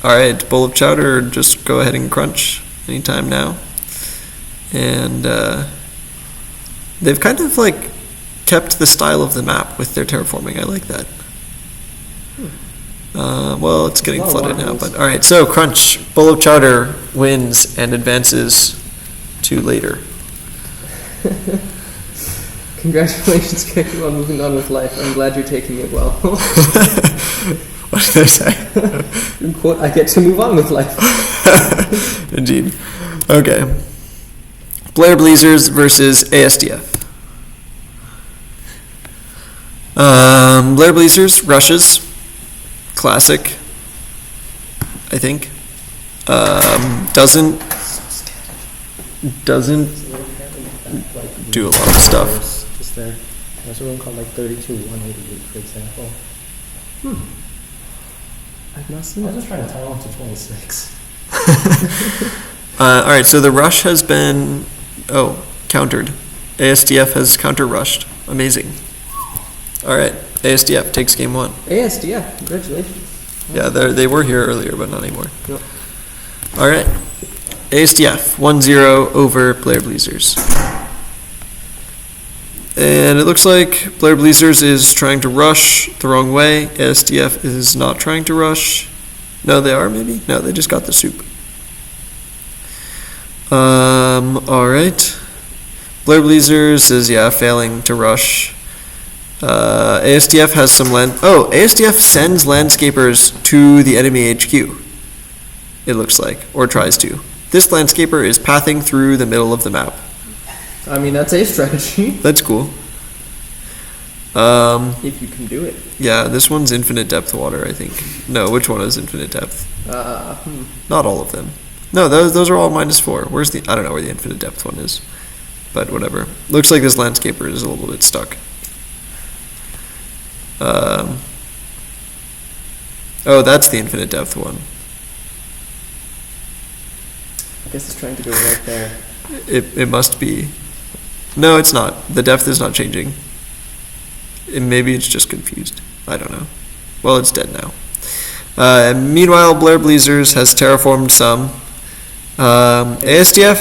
Alright, Bowl of Chowder, just go ahead and crunch anytime now. And they've kind of like kept the style of the map with their terraforming. I like that. Well, it's getting flooded now, but alright, so crunch. Bowl of Chowder wins and advances to later. Congratulations, Keku, on moving on with life. I'm glad you're taking it well. What did I say? Quote, I get to move on with life. Indeed. Okay. Blair Bleezers versus ASDF. Blair Bleezers rushes. Classic. I think. Doesn't like do a lot of stuff. Just there. There's a room called like 32-188, for example. I've not I seen was that. just trying to tile up to 26. All right, so the rush has been, countered. ASDF has counter-rushed. Amazing. All right, ASDF takes game 1. ASDF, congratulations. Yeah, they were here earlier, but not anymore. Yep. All right, ASDF, 1-0 over Blair Bleezers. And it looks like Blair Bleezers is trying to rush the wrong way. ASDF is not trying to rush. No, they are, maybe? No, they just got the soup. All right. Blair Bleezers is, failing to rush. ASDF has some ASDF sends landscapers to the enemy HQ, it looks like, or tries to. This landscaper is pathing through the middle of the map. I mean, that's a strategy. That's cool. If you can do it. Yeah, this one's infinite depth water, I think. No, which one is infinite depth? Not all of them. No, those are all -4. Where's I don't know where the infinite depth one is. But whatever. Looks like this landscaper is a little bit stuck. That's the infinite depth one. I guess it's trying to go right there. It must be. No, it's not. The depth is not changing. Maybe it's just confused. I don't know. Well, it's dead now. Meanwhile, Blair Bleezers has terraformed some. ASDF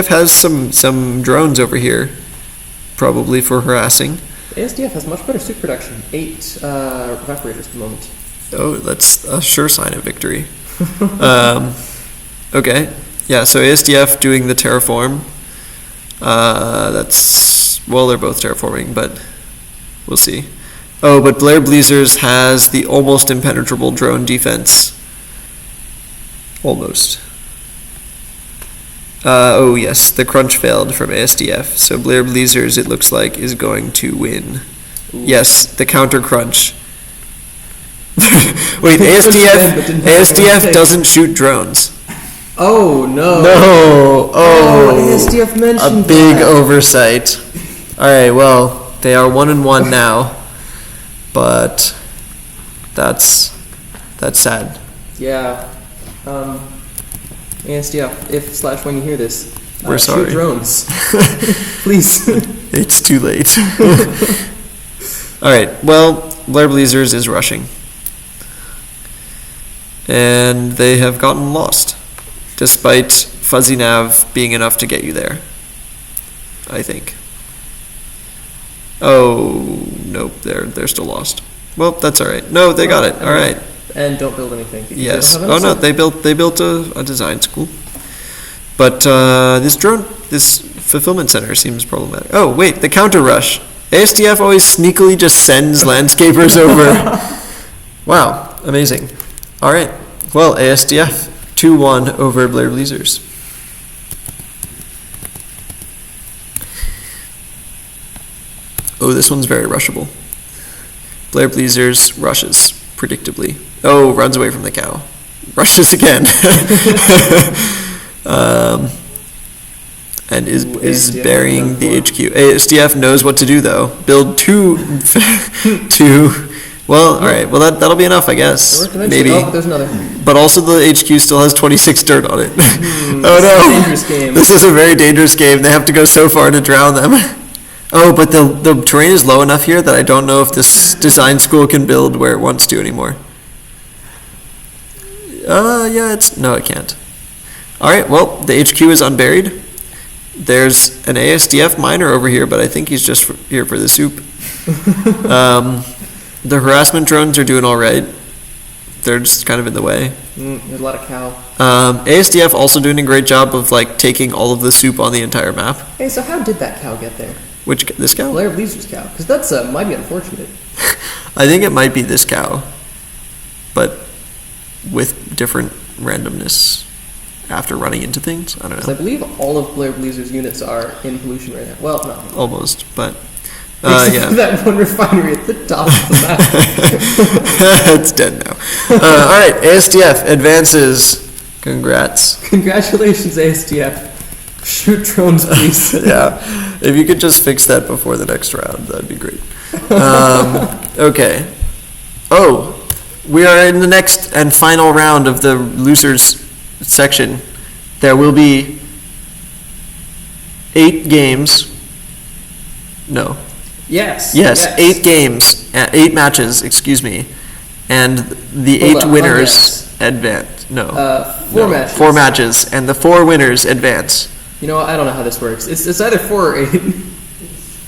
has some drones over here, probably for harassing. ASDF has much better soup production. 8 evaporators at the moment. Oh, that's a sure sign of victory. Okay, yeah. So ASDF doing the terraform. They're both terraforming, but we'll see. Oh, but Blair Bleezers has the almost impenetrable drone defense. Almost. Yes, the crunch failed from ASDF. So Blair Bleezers, it looks like, is going to win. Ooh. Yes, the counter crunch. Wait, ASDF doesn't shoot drones. Oh, no. No. Oh, ASDF mentioned a big oversight. All right, well, they are 1-1 now, but that's sad. Yeah. ASDF, if/when you hear this, we're sorry. Shoot drones. Please. It's too late. All right, well, Blair Bleezers is rushing. And they have gotten lost, despite fuzzy nav being enough to get you there, I think. Oh, nope, they're still lost. Well, that's all right. No, they got it. All right. And don't build anything. Yes. Oh no, they built a design school. But this fulfillment center seems problematic. Oh wait, the counter rush. ASDF always sneakily just sends landscapers over. Wow, amazing. All right. Well, ASDF 2-1 over Blair Bleezers. Oh, this one's very rushable. Blair Bleezers rushes, predictably. Oh, runs away from the cow. Rushes again. And is burying the HQ. ASDF knows what to do, though. Build two. Well, all right. Well, that'll be enough, I guess. Maybe. Oh, there's another. But also the HQ still has 26 dirt on it. Oh, no. Dangerous game. This is a very dangerous game. They have to go so far to drown them. Oh, but the terrain is low enough here that I don't know if this design school can build where it wants to anymore. Yeah, no, it can't. All right, well, the HQ is unburied. There's an ASDF miner over here, but I think he's just here for the soup. The harassment drones are doing all right. They're just kind of in the way. There's a lot of cow. ASDF also doing a great job of taking all of the soup on the entire map. Hey, so how did that cow get there? This cow? Blair Bleezer's cow, because that's might be unfortunate. I think it might be this cow, but with different randomness after running into things. I don't know. I believe all of Blair Bleezer's units are in pollution right now. Well, no. Almost, but yeah. That one refinery at the top of the map. It's dead now. All right, ASDF advances. Congrats. Congratulations, ASDF. Shoot drones, please. Yeah, if you could just fix that before the next round, that'd be great. Okay. Oh, we are in the next and final round of the losers section. There will be 8 games. No. Yes. Yes, 8 games, 8 matches, excuse me. And the Hold 8 on, winners advance. No. 4 No, matches. 4 matches, and the 4 winners advance. You know what? I don't know how this works. It's either 4 or 8.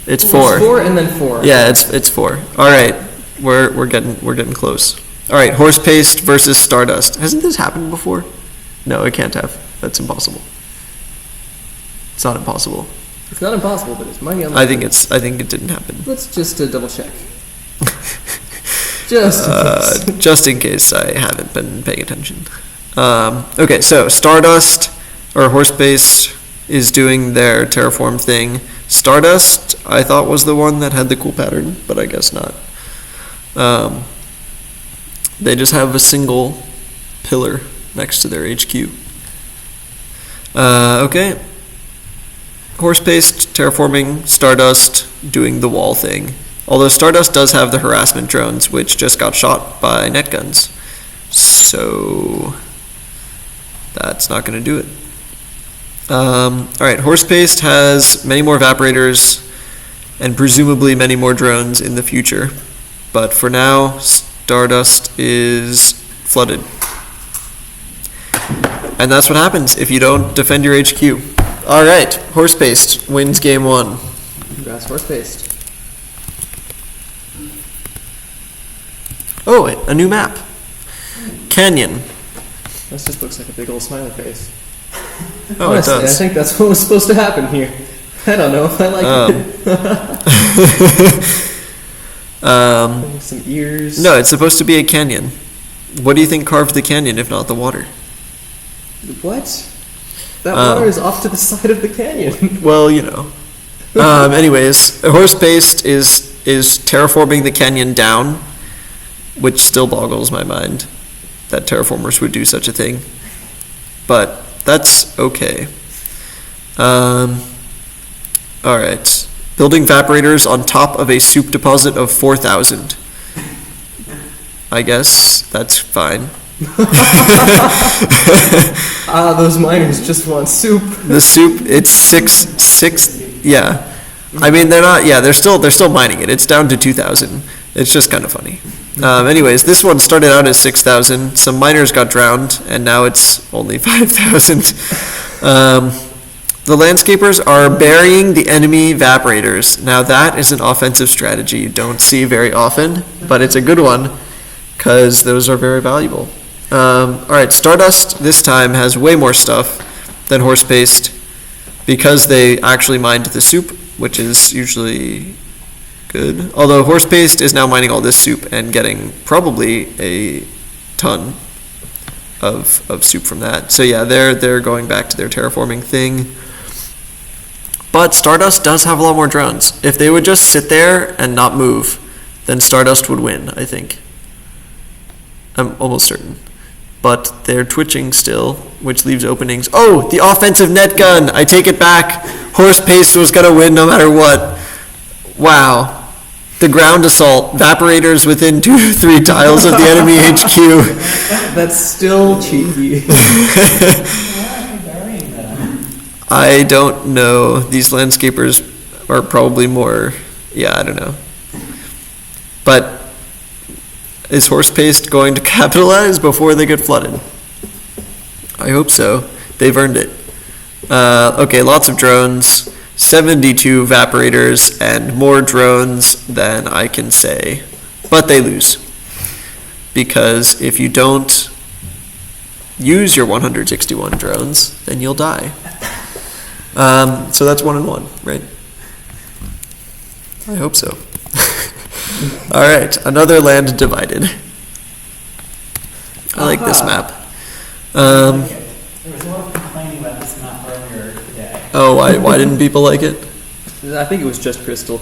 It's 4. It's 4 and then 4. Yeah, it's 4. All right, we're getting close. All right, horse paste versus Stardust. Hasn't this happened before? No, it can't have. That's impossible. It's not impossible. It's not impossible, but it's mighty unlikely. I think it didn't happen. Let's just double check. Just in case. Just in case I haven't been paying attention. Okay, so Stardust or horse paste is doing their terraform thing. Stardust, I thought, was the one that had the cool pattern, but I guess not. They just have a single pillar next to their HQ. Okay. Horse paste, terraforming, Stardust doing the wall thing. Although Stardust does have the harassment drones, which just got shot by net guns. So that's not going to do it. Alright, horse paste has many more evaporators and presumably many more drones in the future. But for now, Stardust is flooded. And that's what happens if you don't defend your HQ. Alright, horse paste wins game 1. Congrats, horse paste. Oh, a new map. Canyon. This just looks like a big old smiley face. Oh, Honestly, it does. I think that's what was supposed to happen here. I don't know if I like it. Some ears. No, it's supposed to be a canyon. What do you think carved the canyon if not the water? What? That water is off to the side of the canyon. Well, you know. Anyways, horse paste is terraforming the canyon down, which still boggles my mind that terraformers would do such a thing. But that's okay. Alright. Building evaporators on top of a soup deposit of 4,000. I guess that's fine. Those miners just want soup. The soup, it's six, yeah. I mean, they're still mining it. It's down to 2,000. It's just kind of funny. Anyways, this one started out as 6,000. Some miners got drowned, and now it's only 5,000. The landscapers are burying the enemy evaporators. Now that is an offensive strategy you don't see very often, but it's a good one, because those are very valuable. Alright, Stardust this time has way more stuff than horse paste, because they actually mined the soup, which is usually good. Although horse paste is now mining all this soup and getting probably a ton of soup from that. So yeah, they're going back to their terraforming thing. But Stardust does have a lot more drones. If they would just sit there and not move, then Stardust would win, I think. I'm almost certain. But they're twitching still, which leaves openings. Oh, the offensive net gun! I take it back. Horse paste was gonna win no matter what. Wow. The ground assault. Evaporators within 2-3 tiles of the enemy HQ. That's still cheeky. I don't know. These landscapers are probably more, yeah, I don't know. But is horse paste going to capitalize before they get flooded? I hope so. They've earned it. Okay, lots of drones, 72 evaporators, and more drones than I can say. But they lose. Because if you don't use your 161 drones, then you'll die. So that's 1-1, right? I hope so. All right, another land divided. I like this map. There was a lot of complaining about this map earlier today. Oh, why didn't people like it? I think it was just Crystal.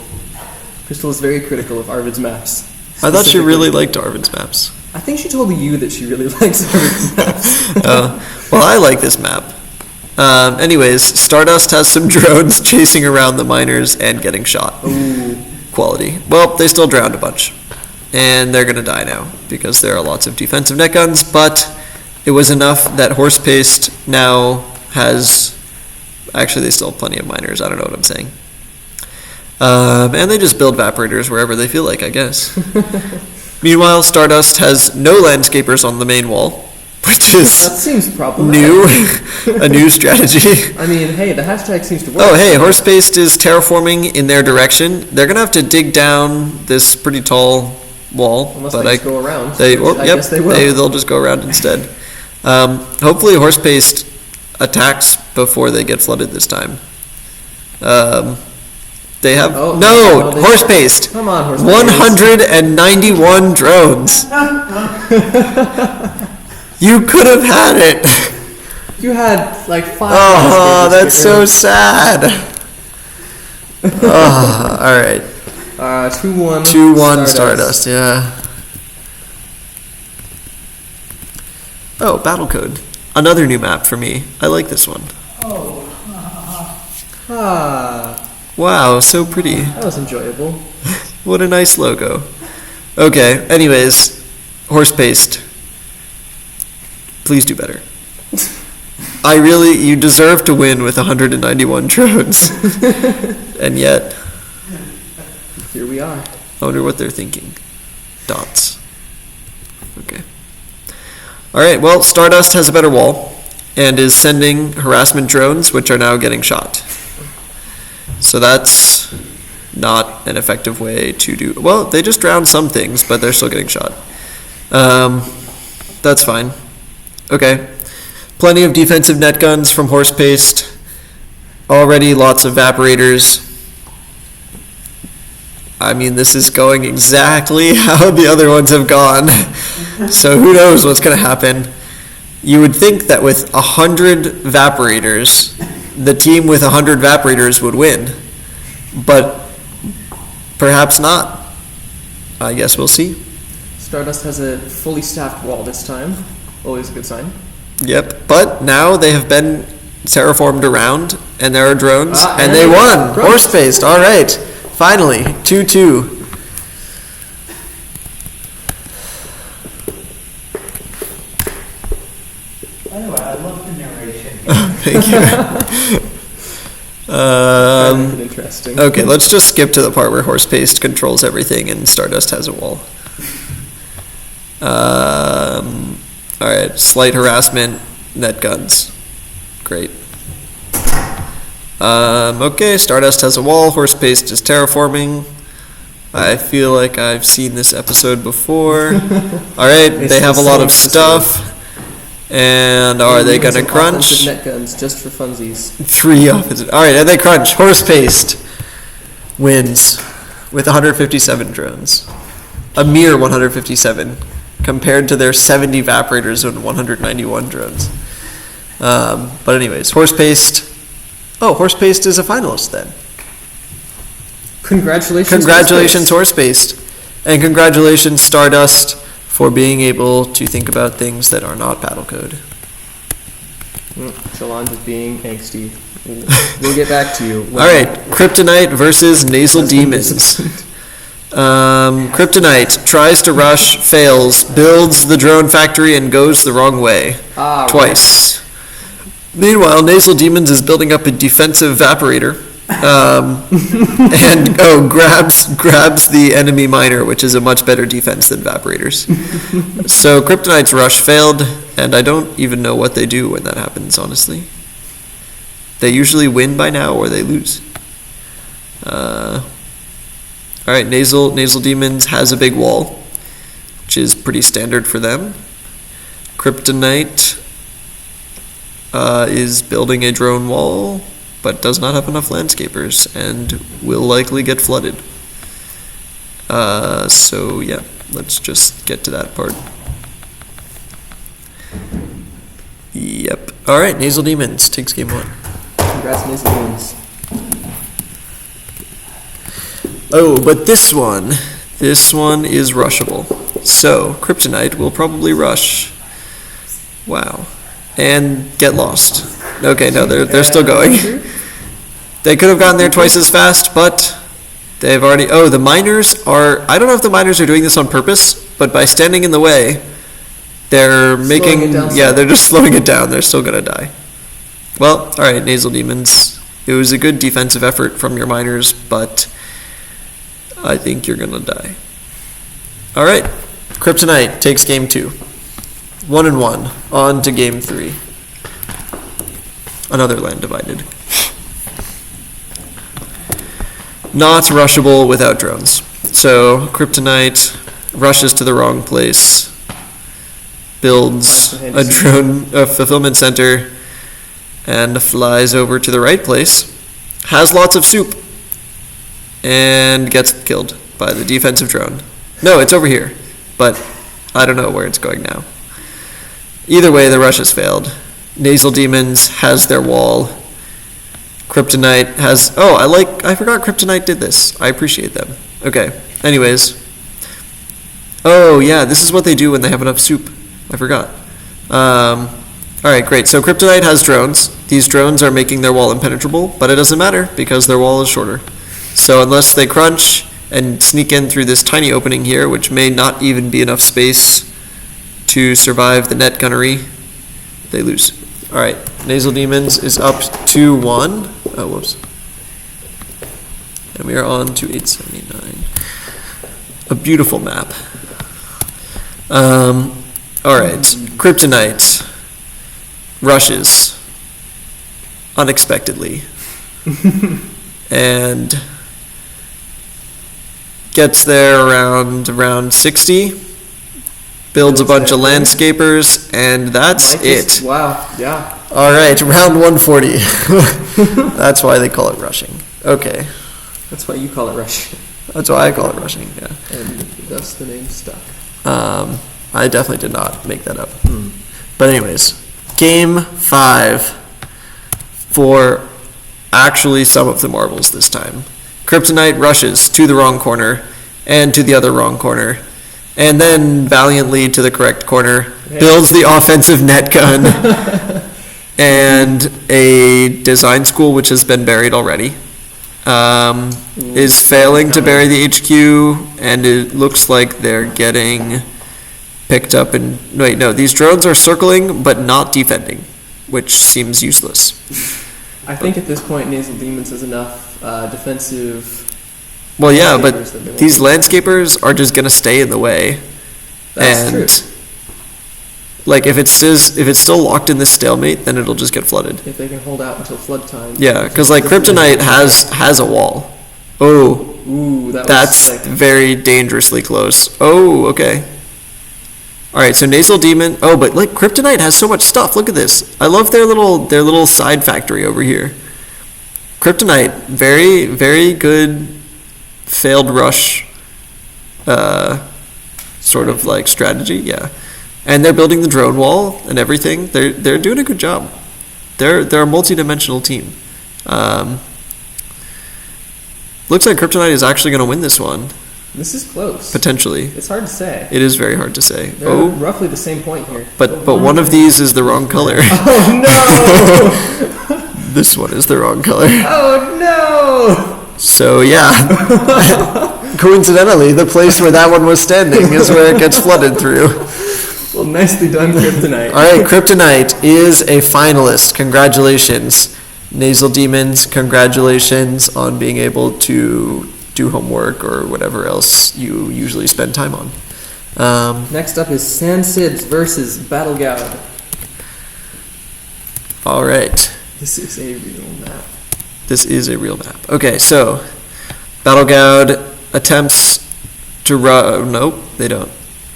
Crystal is very critical of Arvid's maps. I thought she really liked Arvid's maps. I think she told you that she really likes Arvid's maps. Well, I like this map. Anyways, Stardust has some drones chasing around the miners and getting shot. Ooh. Quality. Well, they still drowned a bunch. And they're going to die now because there are lots of defensive net guns, but it was enough that Horse Paste now has... Actually, they still have plenty of miners. I don't know what I'm saying. And they just build evaporators wherever they feel like, I guess. Meanwhile, Stardust has no landscapers on the main wall, which is That seems problematic. a new strategy. I mean, hey, the hashtag seems to work. Oh, hey, Horse Paste is terraforming in their direction. They're going to have to dig down this pretty tall wall. Unless but they just go around. I I guess they will. They'll just go around instead. Hopefully Horse Paste attacks before they get flooded this time. They have... no, they- Horse Paste. Come on, Horse 191 drones. You could have had it. You had like 5. Oh, that's so sad. Oh, all right. 2-1. 2-1 Stardust, yeah. Oh, Battlecode. Another new map for me. I like this one. Ah, Wow, so pretty. that was enjoyable. What a nice logo. Okay, anyways, Horse Paste. Please do better. You deserve to win with 191 drones. And yet, Here we are. I wonder what they're thinking. Dots. Okay. Alright, well, Stardust has a better wall and is sending harassment drones, which are now getting shot. So that's not an effective way to do... Well, they just drowned some things, but they're still getting shot. That's fine. Okay. Plenty of defensive net guns from Horse Paste. Already lots of evaporators. I mean, this is going exactly how the other ones have gone. So who knows what's going to happen. You would think that with 100 evaporators, the team with 100 evaporators would win. But perhaps not. I guess we'll see. Stardust has a fully staffed wall this time. Always a good sign. Yep, but now they have been terraformed around, and there are drones, and they and won! drones. Horse Paste, alright. Finally, 2-2. Anyway, I love the narration. Thank you. Interesting. Okay, let's just skip to the part where Horse Paste controls everything and Stardust has a wall. Alright, slight harassment, net guns. Great. Okay, Stardust has a wall, Horse Paste is terraforming. I feel like I've seen this episode before. Alright, they have a lot of stuff. And are they gonna crunch? Offensive net guns just for funsies. 3 offensive. Alright, and they crunch. Horse Paste wins with 157 drones. A mere 157 compared to their 70 evaporators and 191 drones. But anyways, Horse Paste. Oh, Horse Paste is a finalist then. Congratulations. Congratulations, Horse Paste. And congratulations, Stardust, for being able to think about things that are not Battlecode. Solange is being angsty. We'll get back to you. Alright, Kryptonite versus Nasal Demons. Kryptonite tries to rush, fails, builds the drone factory, and goes the wrong way. Twice. Meanwhile, Nasal Demons is building up a defensive evaporator. And grabs the enemy miner, which is a much better defense than evaporators. So Kryptonite's rush failed, and I don't even know what they do when that happens, honestly. They usually win by now, or they lose. Alright, Nasal Demons has a big wall, which is pretty standard for them. Kryptonite is building a drone wall, but does not have enough landscapers, and will likely get flooded. So yeah, let's just get to that part. Yep. Alright, Nasal Demons takes game 1. Congrats, Nasal Demons. Oh, but this one is rushable. So, Kryptonite will probably rush. Wow. And get lost. Okay, no, they're still going. They could have gotten there twice as fast, but they've already... Oh, the miners are... I don't know if the miners are doing this on purpose, but by standing in the way, they're making... it down Yeah, some. they're just slowing it down. They're still going to die. Well, all right, Nasal Demons. It was a good defensive effort from your miners, but I think you're going to die. All right, Kryptonite takes game 2. 1-1. On to game 3. Another land divided. Not rushable without drones. So Kryptonite rushes to the wrong place, builds a drone fulfillment center, and flies over to the right place, has lots of soup, and gets killed by the defensive drone. No, it's over here, but I don't know where it's going now. Either way, the rush has failed. Nasal Demons has their wall. Kryptonite has... Oh, I forgot Kryptonite did this. I appreciate them. Okay, anyways. Oh, yeah, this is what they do when they have enough soup. I forgot. Alright, great. So Kryptonite has drones. These drones are making their wall impenetrable, but it doesn't matter because their wall is shorter. So unless they crunch and sneak in through this tiny opening here, which may not even be enough space to survive the net gunnery, they lose. Alright, Nasal Demons is up 2-1. Oh, whoops. And we are on to 879. A beautiful map. Alright, Kryptonite rushes unexpectedly and gets there around 60, builds a bunch of landscapers, and that's it. Wow, yeah. All right, round 140. That's why they call it rushing. Okay, That's why you call it rush. that's why I call it rushing, yeah. And thus the name stuck. I definitely did not make that up. But anyways, game 5 for actually some of the marbles this time. Kryptonite rushes to the wrong corner and to the other wrong corner, and then valiantly to the correct corner, builds the offensive net gun and a design school which has been buried already. Is failing to bury the HQ, and it looks like they're getting picked up and... Wait, no, these drones are circling but not defending, which seems useless. I think at this point Nasal Demons has enough defensive... Well, yeah, but landscapers that they these won't- landscapers are just going to stay in the way. That's and true. like if it's still locked in this stalemate, then it'll just get flooded. If they can hold out until flood time. Yeah, because like Kryptonite has a wall. Oh, Ooh, that's like, very dangerously close. Oh, okay. All right, so Nasal Demon. Oh, but like Kryptonite has so much stuff. Look at this. I love their little side factory over here. Kryptonite, very very good failed rush. Sort of like strategy, yeah. And they're building the drone wall and everything. They're doing a good job. They're a multi-dimensional team. Looks like Kryptonite is actually going to win this one, this is close. potentially. It's hard to say. It is very hard to say. They're Oh, roughly the same point here. but one of these is the wrong color. Oh no! This one is the wrong color. Oh no! So yeah, coincidentally, the place where that one was standing is where it gets flooded through. Well, nicely done, Kryptonite. All right, Kryptonite is a finalist. Congratulations. Nasal Demons, congratulations on being able to do homework or whatever else you usually spend time on. Next up is Sansibs versus Battlecode. All right. This is a real map. This is a real map. Okay, so Battlecode attempts to rush. Nope, they don't.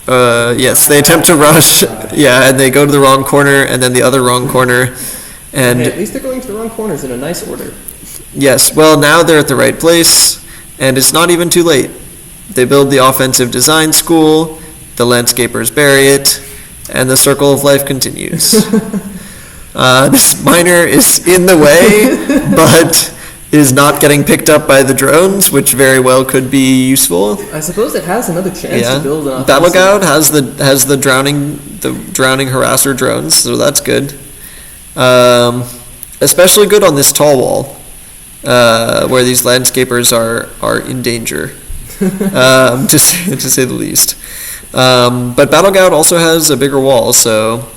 Yes, they attempt to rush. Yeah, and they go to the wrong corner and then the other wrong corner. And Hey, at least they're going to the wrong corners in a nice order. yes, well, now they're at the right place, and it's not even too late. They build the offensive design school, the landscapers bury it, and the circle of life continues. This miner is in the way, but is not getting picked up by the drones, which very well could be useful. I suppose it has another chance Yeah, to build an Battlecode has the drowning harasser drones, so that's good. especially good on this tall wall, where these landscapers are in danger, to say the least. But Battlecode also has a bigger wall, so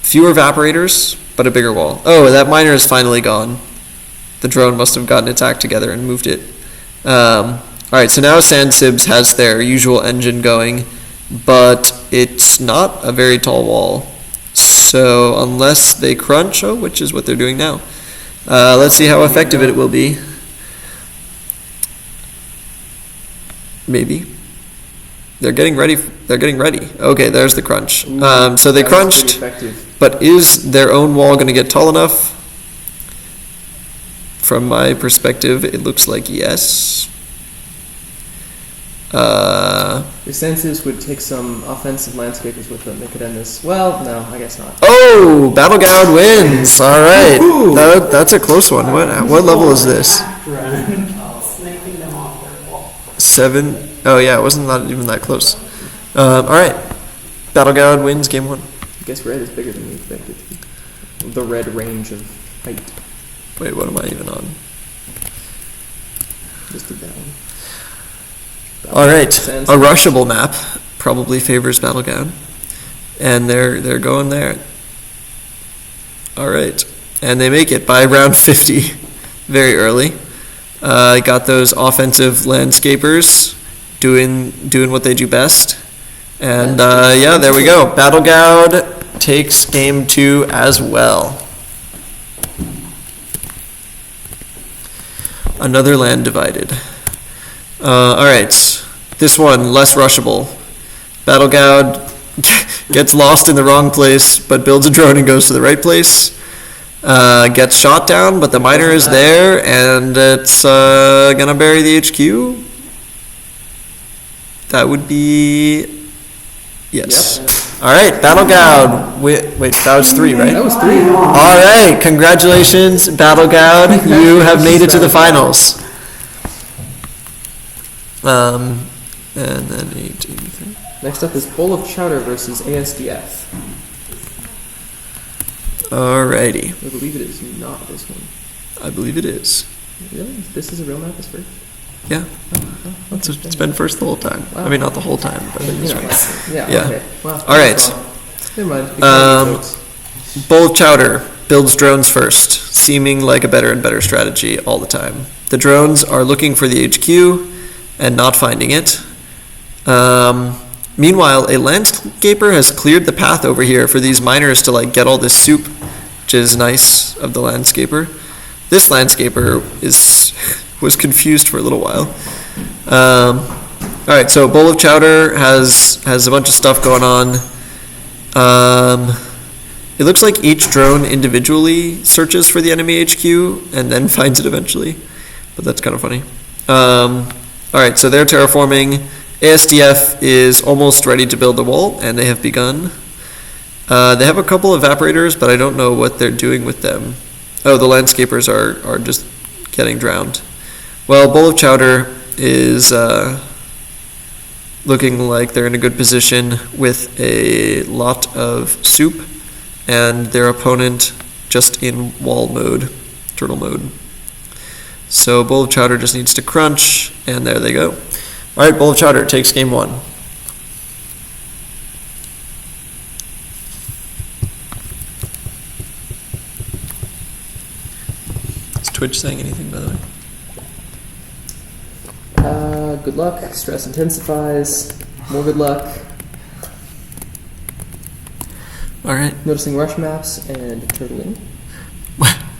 fewer evaporators, but a bigger wall. Oh, that miner is finally gone. The drone must have gotten its act together and moved it. Alright, so now Sand Sibs has their usual engine going, but it's not a very tall wall. So unless they crunch, which is what they're doing now, let's see how effective it will be. Maybe. They're getting ready. Okay, there's the crunch. So they crunched, but is their own wall going to get tall enough? From my perspective, it looks like yes. The Senses would take some offensive landscapers with them. They could end this. Well, no, I guess not. Oh, Battlecode wins. All right, that's a close one. What level is this? Sniping them off their wall. 7. Oh yeah, it wasn't even that close. All right, Battlecode wins game 1. I guess red is bigger than we expected. The red range of height. Wait, what am I even on? Just did that one. All right, a rushable map probably favors Battlecode, and they're going there. All right, and they make it by round 50, very early. Got those offensive landscapers doing what they do best, and yeah, there we go. Battlecode takes game 2 as well. Another land divided. Alright, this one, less rushable. Battlecode gets lost in the wrong place, but builds a drone and goes to the right place. Gets shot down, but the miner is there, and it's gonna bury the HQ. That would be... Yes. Yep. Alright, Battlecode. Wait, that was 3, right? That was 3. Alright, congratulations, Battlecode. You have made it to the finals. And then 18. Next up is Bowl of Chowder versus ASDF. Alrighty. I believe it is not this one. I believe it is. Really? This is a real map, this first? Yeah. It's been first the whole time. Wow. I mean, not the whole time, but in this You know, one. yeah, Yeah. okay. Well, All right. Never mind. Bowl of Chowder builds drones first, seeming like a better and better strategy all the time. The drones are looking for the HQ and not finding it. Meanwhile, a landscaper has cleared the path over here for these miners to get all this soup, which is nice of the landscaper. This landscaper was confused for a little while. All right, so Bowl of Chowder has a bunch of stuff going on. It looks like each drone individually searches for the enemy HQ and then finds it eventually, but that's kind of funny. All right, so they're terraforming. ASDF is almost ready to build the wall, and they have begun. They have a couple of evaporators, but I don't know what they're doing with them. Oh, the landscapers are just getting drowned. Well, Bowl of Chowder is looking like they're in a good position with a lot of soup, and their opponent just in wall mode, turtle mode. So Bowl of Chowder just needs to crunch, and there they go. All right, Bowl of Chowder takes game 1. Is Twitch saying anything, by the way? Good luck. Stress intensifies. More good luck. All right. Noticing rush maps and turtling.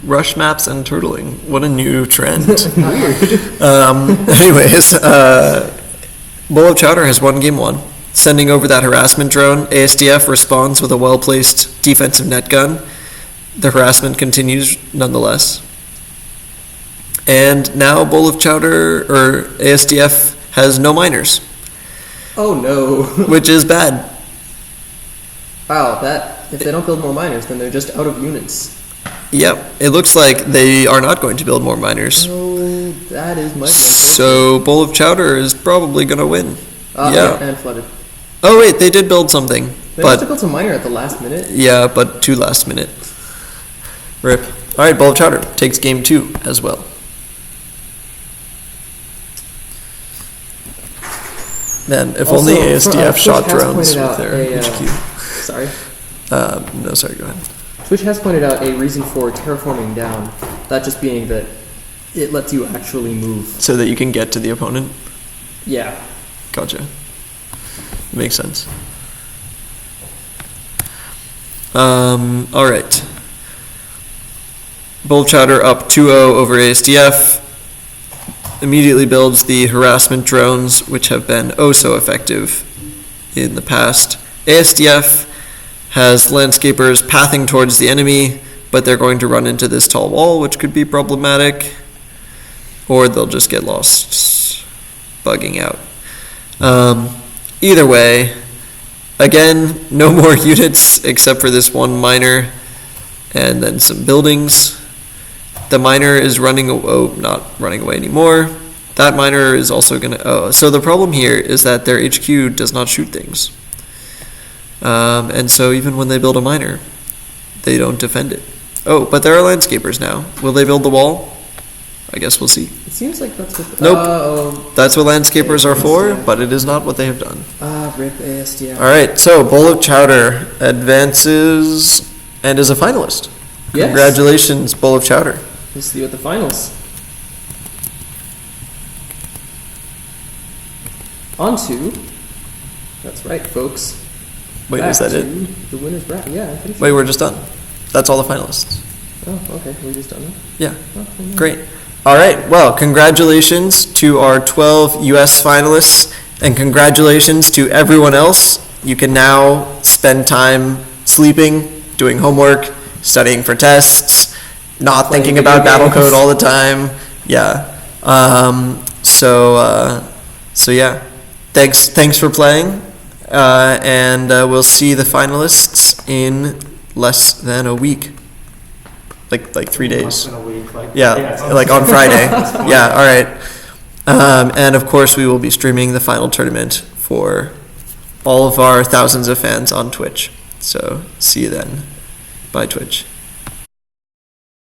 Rush maps and turtling. What a new trend. Anyways, Bowl of Chowder has won game 1. Sending over that harassment drone, ASDF responds with a well-placed defensive net gun. The harassment continues nonetheless. And now Bowl of Chowder, or ASDF, has no miners, Oh no. which is bad. Wow, if they don't build more miners, then they're just out of units. Yep, it looks like they are not going to build more miners. Oh, that is mighty unfortunate. So Bowl of Chowder is probably going to win. Yeah. And flooded. Oh wait, they did build something. They must have built a miner at the last minute. Yeah, but too last minute. Rip. All right, Bowl of Chowder takes game 2 as well. Man, if only ASDF shot drones with their HQ. Sorry. No, sorry, go ahead. Twitch has pointed out a reason for terraforming down, that just being that it lets you actually move. So that you can get to the opponent? Yeah. Gotcha. Makes sense. All right. Bowl of Chowder up 2-0 over ASDF. Immediately builds the harassment drones, which have been oh so effective in the past. ASDF has landscapers pathing towards the enemy, but they're going to run into this tall wall, which could be problematic, or they'll just get lost bugging out. Either way, again, no more units except for this one miner and then some buildings. The miner is not running away anymore. That miner is also gonna, so the problem here is that their HQ does not shoot things. And so even when they build a miner, they don't defend it. Oh, but there are landscapers now. Will they build the wall? I guess we'll see. It seems like that's what... Nope. That's what landscapers are for, but it is not what they have done. RIP ASDF. All right, so Bowl of Chowder advances and is a finalist. Yes. Congratulations, Bowl of Chowder. Let's see what the finals. On to... That's right, folks. Wait, Back is that to it? The winner's bracket. Yeah, I'm pretty sure. Wait, we're just done. That's all the finalists. Oh, okay. We're just done now? Yeah, Oh, no. great. All right, well, congratulations to our 12 US finalists, and congratulations to everyone else. You can now spend time sleeping, doing homework, studying for tests, not Playing thinking about video games. Battlecode all the time. Yeah. So yeah. Thanks for playing. And we'll see the finalists in less than a week. Like 3 days. Less than a week, Yeah, like on Friday. Yeah, all right. And of course, we will be streaming the final tournament for all of our thousands of fans on Twitch. So see you then. Bye, Twitch.